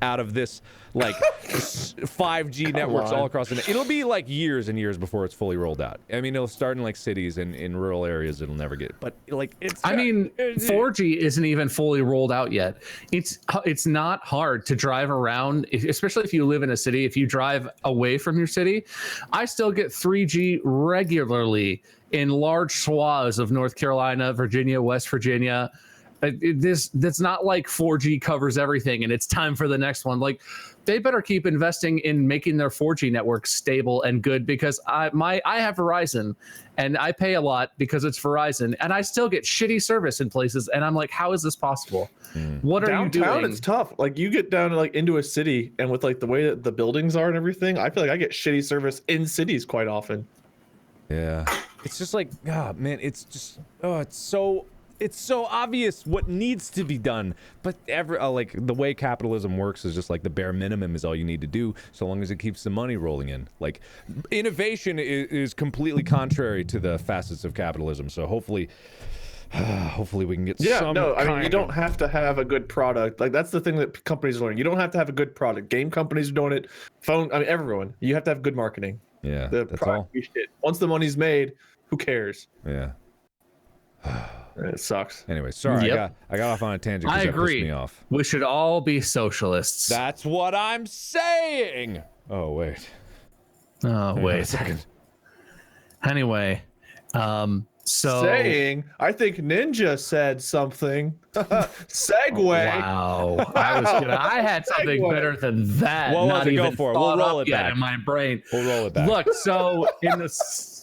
out of this like 5G networks all across the net. It'll be like years and years before it's fully rolled out. I mean, it'll start in like cities and in rural areas it'll never get, but like it's 4G isn't even fully rolled out yet. It's not hard to drive around, especially if you live in a city. If you drive away from your city, I still get 3G regularly in large swaths of North Carolina, Virginia, West Virginia. That's not like 4G covers everything and it's time for the next one. Like, they better keep investing in making their 4G network stable and good, because I have Verizon and I pay a lot because it's Verizon and I still get shitty service in places, and I'm like, how is this possible? What are you doing? Downtown, it's tough. Like, you get down to like into a city, and with like the way that the buildings are and everything, I feel like I get shitty service in cities quite often. Yeah, it's just like, man, it's just it's so obvious what needs to be done, but like the way capitalism works is just like the bare minimum is all you need to do, so long as it keeps the money rolling in. Like, innovation is completely contrary to the facets of capitalism. So hopefully we can get some. I mean, you don't have to have a good product. Like, that's the thing that companies are learning. You don't have to have a good product. Game companies are doing it. Everyone. You have to have good marketing. Yeah, the that's product all. Shit. Once the money's made, who cares? Yeah. It sucks. Anyway, sorry, I got off on a tangent because that pissed me off. We should all be socialists. That's what I'm saying. Oh wait. Oh wait a second. Anyway, I think Ninja said something. Segue. Wow. I had something better than that. What not was it? even Go for it. thought We'll roll up it yet back in my brain. We'll roll it back. Look, so in the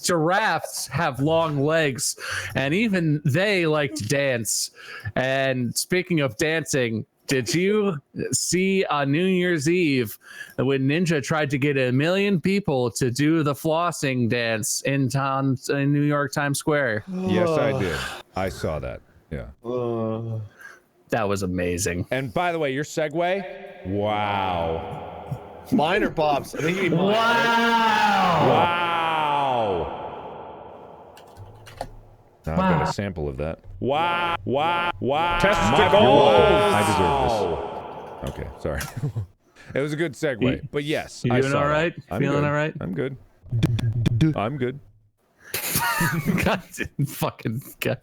giraffes have long legs, and even they like to dance. And speaking of dancing, did you see on New Year's Eve when Ninja tried to get 1 million people to do the flossing dance in New York Times Square? Yes, I did. I saw that. Yeah. That was amazing. And by the way, your segue? Wow. Mine or Bob's? I think you mean mine. Wow. Now I've got a sample of that. Wow. Testicles! I deserve this. Okay, sorry. It was a good segue, but yes. You doing all right? Feeling all right? I'm good. I'm good. God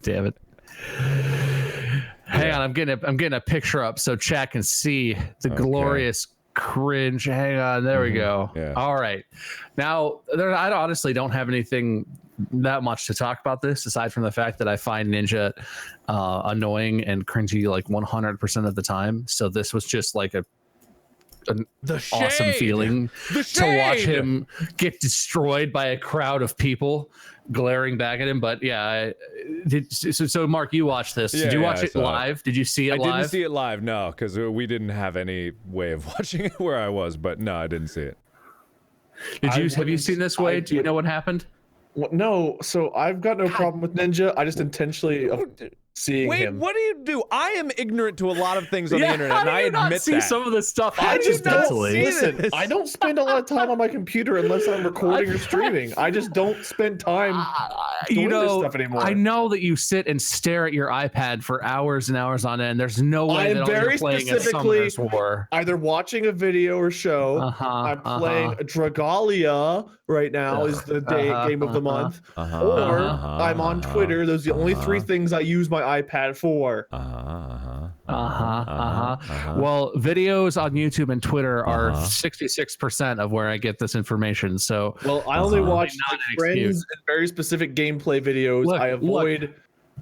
damn it. Hang on, I'm getting a picture up so chat can see the glorious cringe. Hang on, there we go. Yeah. All right. Now, I honestly don't have anything that much to talk about this, aside from the fact that I find Ninja annoying and cringy like 100% of the time. So this was just like an awesome feeling to watch him get destroyed by a crowd of people glaring back at him. But yeah, so Mark, you watched this. Did you watch it live? Did you see it live? I didn't see it live, no, because we didn't have any way of watching it where I was, but no, I didn't see it. Have you seen this, Wade? Do you know what happened? Well, no, so I've got no problem with Ninja. I just intentionally seeing Wait, him. what do you do? I am ignorant to a lot of things on the internet, and I admit see that. some of the stuff I just don't accidentally. listen. I don't spend a lot of time on my computer unless I'm recording or streaming. I just don't spend time doing this stuff anymore. I know that you sit and stare at your iPad for hours and hours on end. There's no way that all you're playing is Summoner's War. Either watching a video or show. I'm playing Dragalia right now is the game of the month. Or I'm on Twitter. Those are the only three things I use my iPad for. Well, videos on YouTube and Twitter are 66% of where I get this information. So, well, I only watch like friends and very specific gameplay videos. I avoid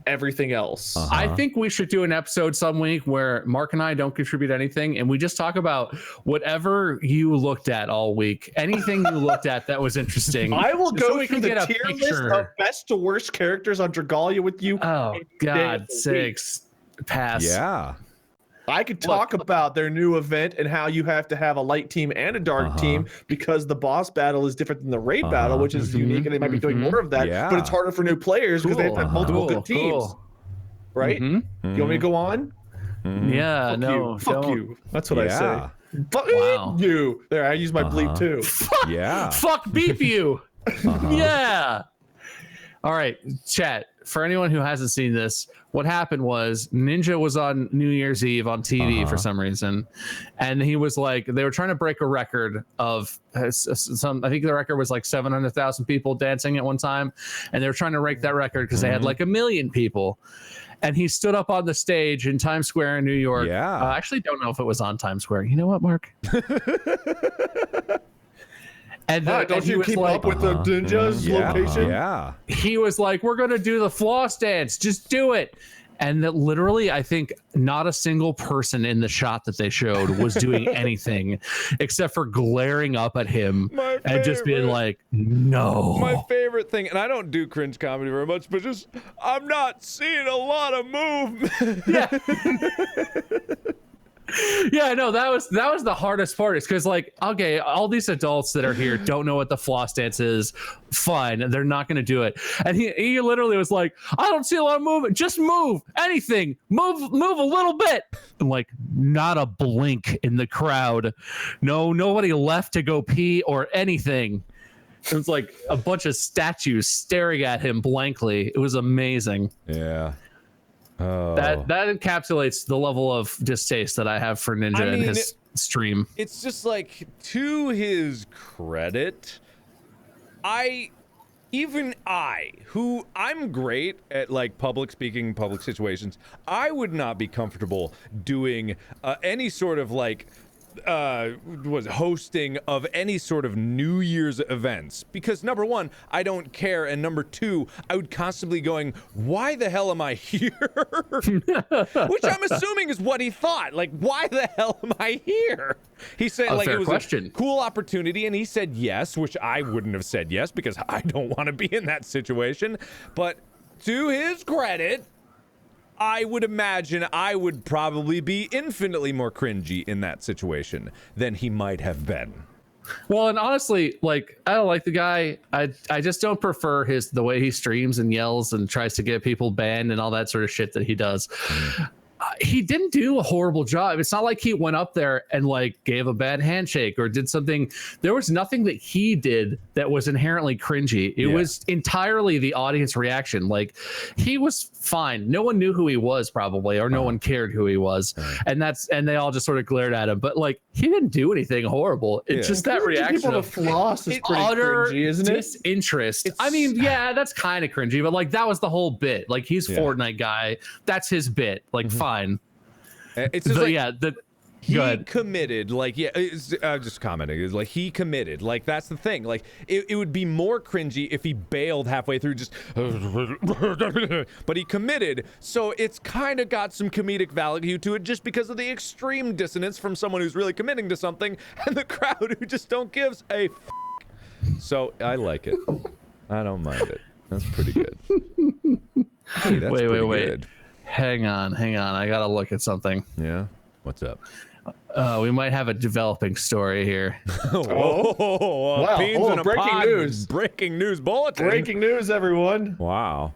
everything else. I think we should do an episode some week where Mark and I don't contribute anything, and we just talk about whatever you looked at all week. Anything you looked at that was interesting. I will go through the tier list of best to worst characters on Dragalia with you. Oh, God sakes. Pass. Yeah. I could talk about their new event and how you have to have a light team and a dark team because the boss battle is different than the raid battle, which is unique, and they might be doing more of that. But it's harder for new players because they have to have multiple good teams. Right? You want me to go on? Yeah, Fuck you. That's what I say. Fuck you. There, I use my bleep too. Fuck beep you. Yeah. All right, chat. For anyone who hasn't seen this, what happened was Ninja was on New Year's Eve on TV for some reason, and he was like, they were trying to break a record of some. I think the record was like 700,000 people dancing at one time, and they were trying to break that record because they had like 1 million people. And he stood up on the stage in Times Square in New York. I actually don't know if it was on Times Square. You know what, Mark? And don't you keep up with the Ninja's location? Yeah. He was like, we're going to do the floss dance. Just do it. And that literally, I think not a single person in the shot that they showed was doing anything except for glaring up at him and just being like, no. My favorite thing, and I don't do cringe comedy very much, but just, I'm not seeing a lot of movement. Yeah. Yeah, no, that was the hardest part. Is because like, okay, all these adults that are here don't know what the floss dance is. Fine, they're not going to do it. And he literally was like, I don't see a lot of movement. Just move anything. Move a little bit. And like, not a blink in the crowd. No, nobody left to go pee or anything. It was like a bunch of statues staring at him blankly. It was amazing. Yeah. That encapsulates the level of distaste that I have for Ninja and his stream. It's just like, to his credit, I'm great at like public speaking, public situations. I would not be comfortable doing any sort of like hosting of any sort of New Year's events, because number one, I don't care, and number two, I would constantly going, why the hell am I here? Which I'm assuming is what he thought. Like, why the hell am I here? He said like it was a cool opportunity, and he said yes, which I wouldn't have said yes because I don't want to be in that situation. But to his credit, I would imagine I would probably be infinitely more cringy in that situation than he might have been. Well, and honestly, like, I don't like the guy. I just don't prefer the way he streams and yells and tries to get people banned and all that sort of shit that he does. He didn't do a horrible job. It's not like he went up there and like gave a bad handshake or did something. There was nothing that he did that was inherently cringy. It was entirely the audience reaction. Like, he was fine. No one knew who he was probably, or no one cared who he was. And they all just sort of glared at him. But like, he didn't do anything horrible. It's just that reaction of floss is pretty utter cringy, isn't it? Disinterest. I mean, yeah, that's kind of cringy, but like, that was the whole bit. Like, he's Fortnite guy. That's his bit. Like, fine. It's just like, he committed. Like, just commenting. It's like, he committed. Like, that's the thing. Like, it would be more cringy if he bailed halfway through, just but he committed, so it's kind of got some comedic value to it just because of the extreme dissonance from someone who's really committing to something and the crowd who just don't give a so I like it. I don't mind it. That's pretty good. Hey, that's wait. good. Hang on. I gotta look at something. Yeah? What's up? We might have a developing story here. Oh, wow. beans Oh, in a breaking pod. news. Breaking news bulletin. Breaking news, everyone. Wow.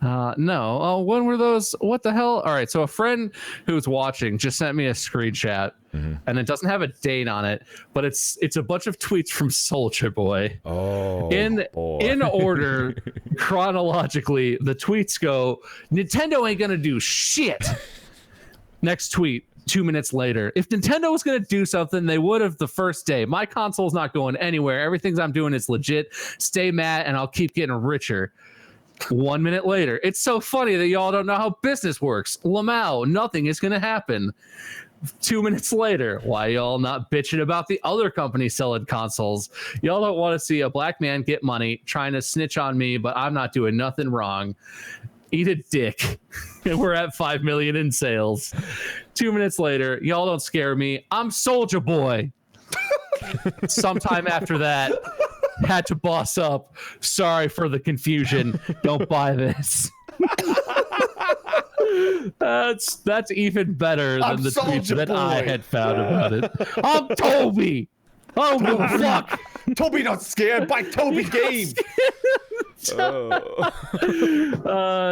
No. Oh, when were those? What the hell? All right. So a friend who's watching just sent me a screenshot, and it doesn't have a date on it, but it's a bunch of tweets from Soulja Boy. Oh, in order chronologically. The tweets go: Nintendo ain't gonna do shit. Next tweet. 2 minutes later, if Nintendo was going to do something, they would have the first day. My console's not going anywhere. Everything I'm doing is legit. Stay mad and I'll keep getting richer. 1 minute later, it's so funny that y'all don't know how business works. Lamau, nothing is going to happen. 2 minutes later, why y'all not bitching about the other company selling consoles? Y'all don't want to see a black man get money trying to snitch on me, but I'm not doing nothing wrong. Eat a dick. And we're at 5 million in sales. 2 minutes later, y'all don't scare me. I'm Soulja Boy. Sometime after that, had to boss up. Sorry for the confusion. Don't buy this. That's even better than the tweets that I had found about it. I'm Toby. Oh no, fuck. Toby not scared. Buy Toby game.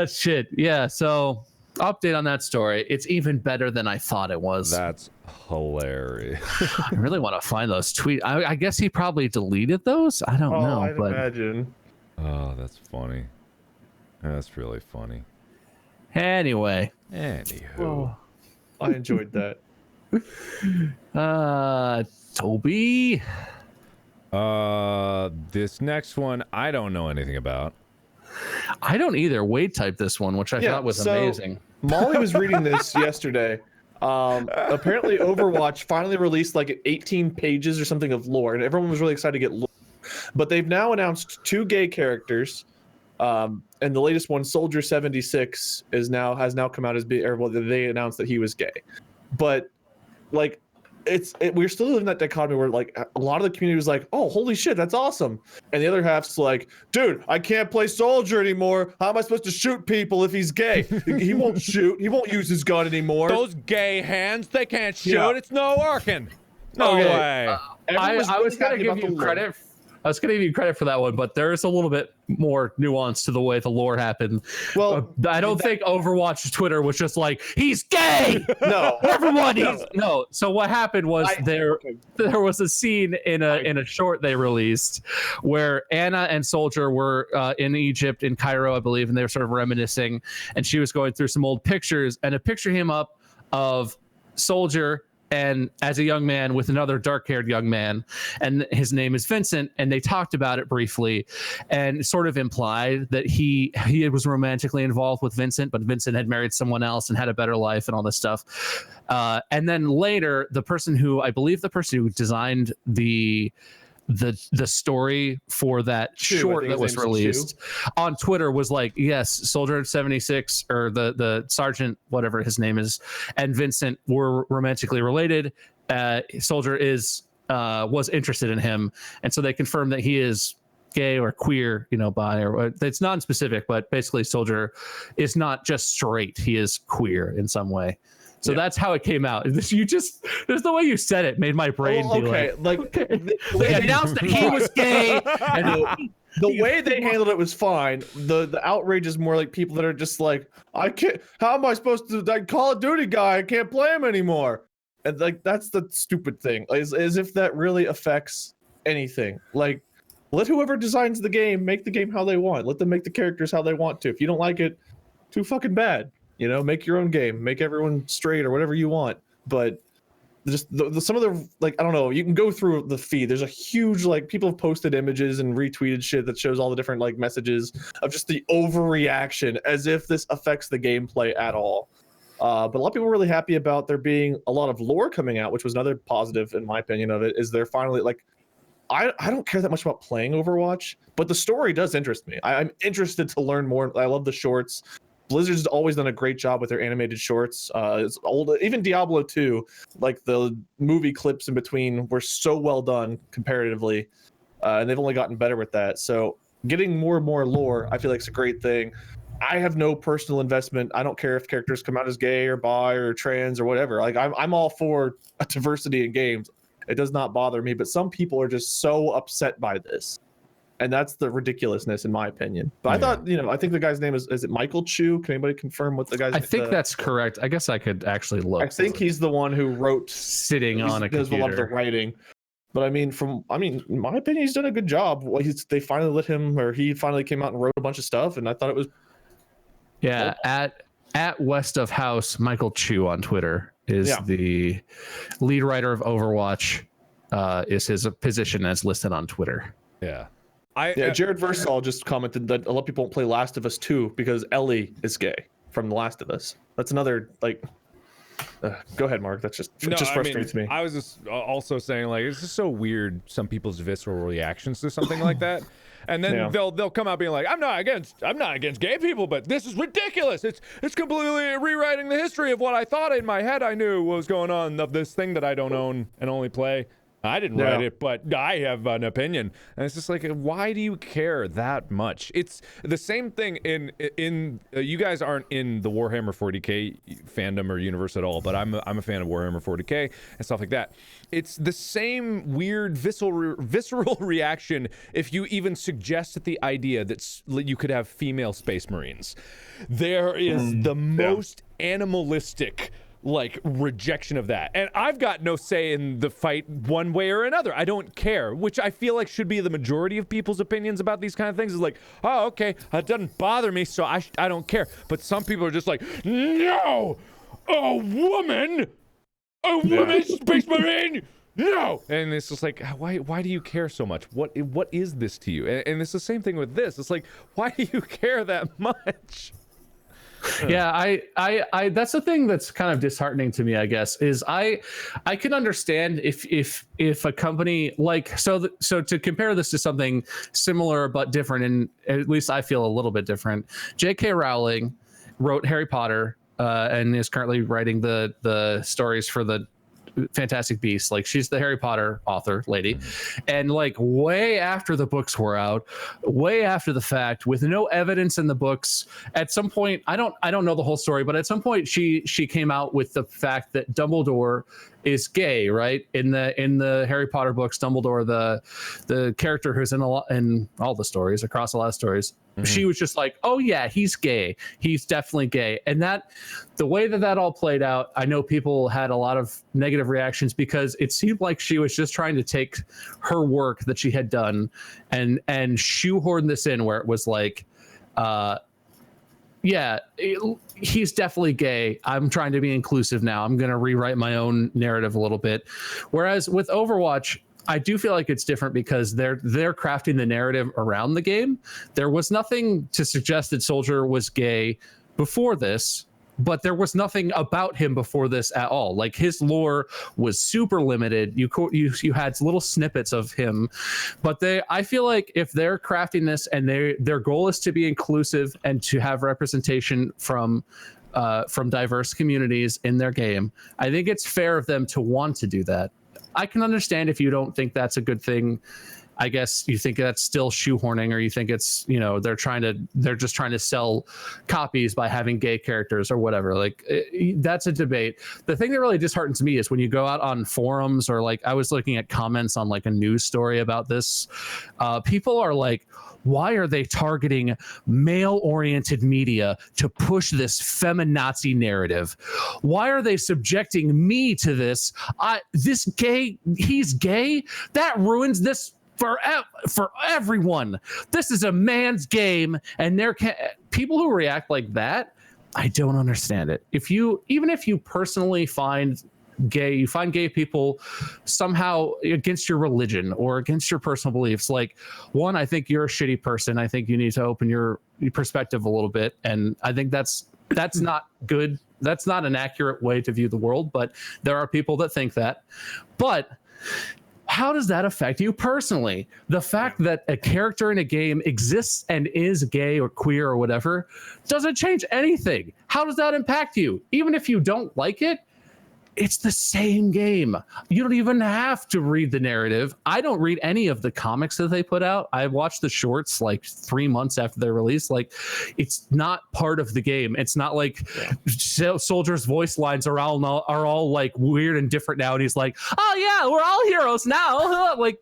Shit. Yeah. So update on that story. It's even better than I thought it was. That's hilarious. I really want to find those tweets. I guess he probably deleted those. I don't know. I'd but imagine. Oh, that's funny. That's really funny. Anyway. Anywho. I enjoyed that. Toby. This next one I don't know anything about. I don't either. Wade typed this one, which I thought was amazing. Molly was reading this yesterday. Apparently Overwatch finally released like 18 pages or something of lore, and everyone was really excited to get lore. But they've now announced 2 gay characters. And the latest one, Soldier 76, has now come out as they announced that he was gay. But like we're still living that dichotomy where like a lot of the community was like, oh, holy shit, that's awesome. And the other half's like, dude, I can't play Soldier anymore. How am I supposed to shoot people if he's gay? He won't shoot. He won't use his gun anymore. Those gay hands, they can't shoot. Yeah. It's not working. No way. I was going to give you credit. I was going to give you credit for that one, but there is a little bit more nuance to the way the lore happened. Well, I don't think Overwatch Twitter was just like, he's gay. No, everyone. No. So what happened was there was a scene in a short they released where Anna and Soldier were in Egypt, in Cairo, I believe, and they were sort of reminiscing. And she was going through some old pictures, and a picture came up of Soldier and as a young man with another dark-haired young man, and his name is Vincent, and they talked about it briefly and sort of implied that he was romantically involved with Vincent, but Vincent had married someone else and had a better life and all this stuff. And then later, the person who designed the story for that short that was released on Twitter was like, yes, Soldier 76 or the sergeant, whatever his name is, and Vincent were romantically related. Soldier was interested in him, and so they confirmed that he is gay or queer, bi, or it's non-specific, but basically Soldier is not just straight, he is queer in some way. So that's how it came out. There's the way you said it made my brain be okay. They announced that he was gay, and the way they handled it was fine. The outrage is more like people that are just like, I can't. How am I supposed to? Like Call of Duty guy, I can't play him anymore. And like that's the stupid thing. As if that really affects anything. Like, let whoever designs the game make the game how they want. Let them make the characters how they want to. If you don't like it, too fucking bad. Make your own game, make everyone straight or whatever you want. But just some of the, like, I don't know, you can go through the feed. There's a huge, like, people have posted images and retweeted shit that shows all the different, like, messages of just the overreaction as if this affects the gameplay at all. But a lot of people are really happy about there being a lot of lore coming out, which was another positive, in my opinion, of it, is they're finally, like, I don't care that much about playing Overwatch, but the story does interest me. I'm interested to learn more. I love the shorts. Blizzard's always done a great job with their animated shorts. It's old, even Diablo 2, like the movie clips in between were so well done comparatively, and they've only gotten better with that. So getting more and more lore, I feel like it's a great thing. I have no personal investment. I don't care if characters come out as gay or bi or trans or whatever. Like I'm all for diversity in games. It does not bother me, but some people are just so upset by this. And that's the ridiculousness in my opinion. But I thought, I think the guy's name is it Michael Chu? Can anybody confirm what the guy's I think that's correct. I guess I could actually look. I think he's the one who wrote sitting on a does a lot of the computer. writing. But in my opinion, he's done a good job. Well, they finally let him, or he finally came out and wrote a bunch of stuff, and I thought it was. Yeah, at West of House, Michael Chu on Twitter is the lead writer of Overwatch. Is his position as listed on Twitter? Yeah. Jared Versal just commented that a lot of people won't play Last of Us 2 because Ellie is gay from The Last of Us. That's another go ahead, Mark. That's just frustrates me. I was just also saying, like, it's just so weird. Some people's visceral reactions to something like that, and then they'll come out being like, I'm not against gay people, but this is ridiculous. It's completely rewriting the history of what I thought in my head I knew what was going on of this thing that I don't own and only play. I didn't write it, but I have an opinion, and it's just like, why do you care that much? It's the same thing in you guys aren't in the Warhammer 40k fandom or universe at all, but I'm a fan of Warhammer 40k and stuff like that. It's the same weird visceral reaction if you even suggested the idea that you could have female space marines. There is the most animalistic rejection of that, and I've got no say in the fight one way or another. I don't care, which I feel like should be the majority of people's opinions about these kind of things. Is like, oh, okay, that doesn't bother me, so I don't care. But some people are just like, no, a woman space marine, no. And it's just like, why do you care so much? What is this to you? And it's the same thing with this. It's like, why do you care that much? Yeah, I that's the thing that's kind of disheartening to me, I guess, is I can understand if a company so to compare this to something similar but different, and at least I feel a little bit different. J.K. Rowling wrote Harry Potter and is currently writing the stories for the Fantastic Beasts. Like, she's the Harry Potter author lady, and way after the books were out, way after the fact, with no evidence in the books, at some point, I don't know the whole story, but at some point she came out with the fact that Dumbledore is gay, right? In the Harry Potter books, Dumbledore, the character who's in all the stories, across a lot of stories, she was just like, oh yeah, he's gay, he's definitely gay. And that, the way that all played out, I know people had a lot of negative reactions because it seemed like she was just trying to take her work that she had done and shoehorn this in, where it was like, he's definitely gay, I'm trying to be inclusive now, I'm going to rewrite my own narrative a little bit. Whereas with Overwatch, I do feel like it's different because they're crafting the narrative around the game. There was nothing to suggest that Soldier was gay before this, but there was nothing about him before this at all. Like, his lore was super limited. You had little snippets of him, but I feel like if they're crafting this and their goal is to be inclusive and to have representation from diverse communities in their game, I think it's fair of them to want to do that. I can understand if you don't think that's a good thing. I guess you think that's still shoehorning, or you think it's, they're just trying to sell copies by having gay characters or whatever. That's a debate. The thing that really disheartens me is when you go out on forums, or I was looking at comments on a news story about this, people are like, why are they targeting male-oriented media to push this feminazi narrative? Why are they subjecting me to this? This gay, he's gay? That ruins this for everyone. This is a man's game, and people who react like that, I don't understand it. Even if you personally find gay people somehow against your religion or against your personal beliefs, one, I think you're a shitty person. I think you need to open your perspective a little bit, and I think that's not good. That's not an accurate way to view the world, but there are people that think that. But how does that affect you personally? The fact that a character in a game exists and is gay or queer or whatever doesn't change anything. How does that impact you? Even if you don't like it, It's the same game. You don't even have to read the narrative. I don't read any of the comics that they put out. I watched the shorts like 3 months after they're released. Like, it's not part of the game. It's not like Soldier's voice lines are all like weird and different now. And he's like, oh yeah, we're all heroes now. Like,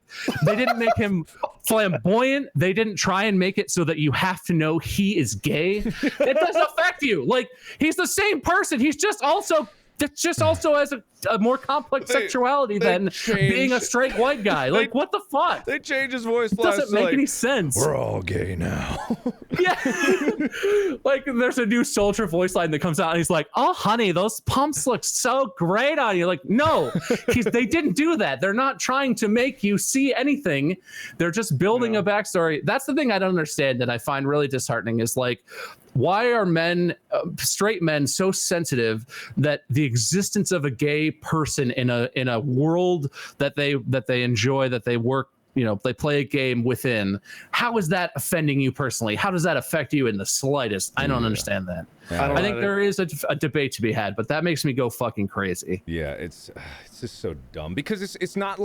they didn't make him flamboyant. They didn't try and make it so that you have to know he is gay. It doesn't affect you. Like, he's the same person. He's just also has a more complex sexuality than being a straight white guy. Like, what the fuck? They change his voice. It doesn't make any sense. We're all gay now. Yeah. Like, there's a new Soldier voice line that comes out and he's like, oh honey, those pumps look so great on you. Like, no, they didn't do that. They're not trying to make you see anything. They're just building a backstory. That's the thing I don't understand that I find really disheartening is like, why are straight men so sensitive that the existence of a gay person in a world that they enjoy, that they work, they play a game within, how is that offending you personally? How does that affect you in the slightest? I don't understand that. Yeah. I think there is a debate to be had, but that makes me go fucking crazy. Yeah, it's just so dumb because it's not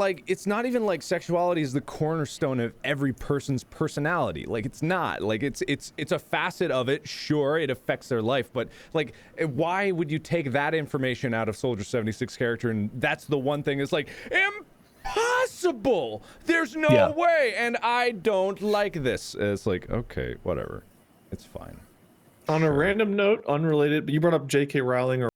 even like sexuality is the cornerstone of every person's personality. Like, it's not. Like, it's a facet of it. Sure, it affects their life, but like, why would you take that information out of Soldier 76 character and that's the one thing is like impossible. There's no way, and I don't like this. It's like, okay, whatever. It's fine. On a random note, unrelated, but you brought up J.K. Rowling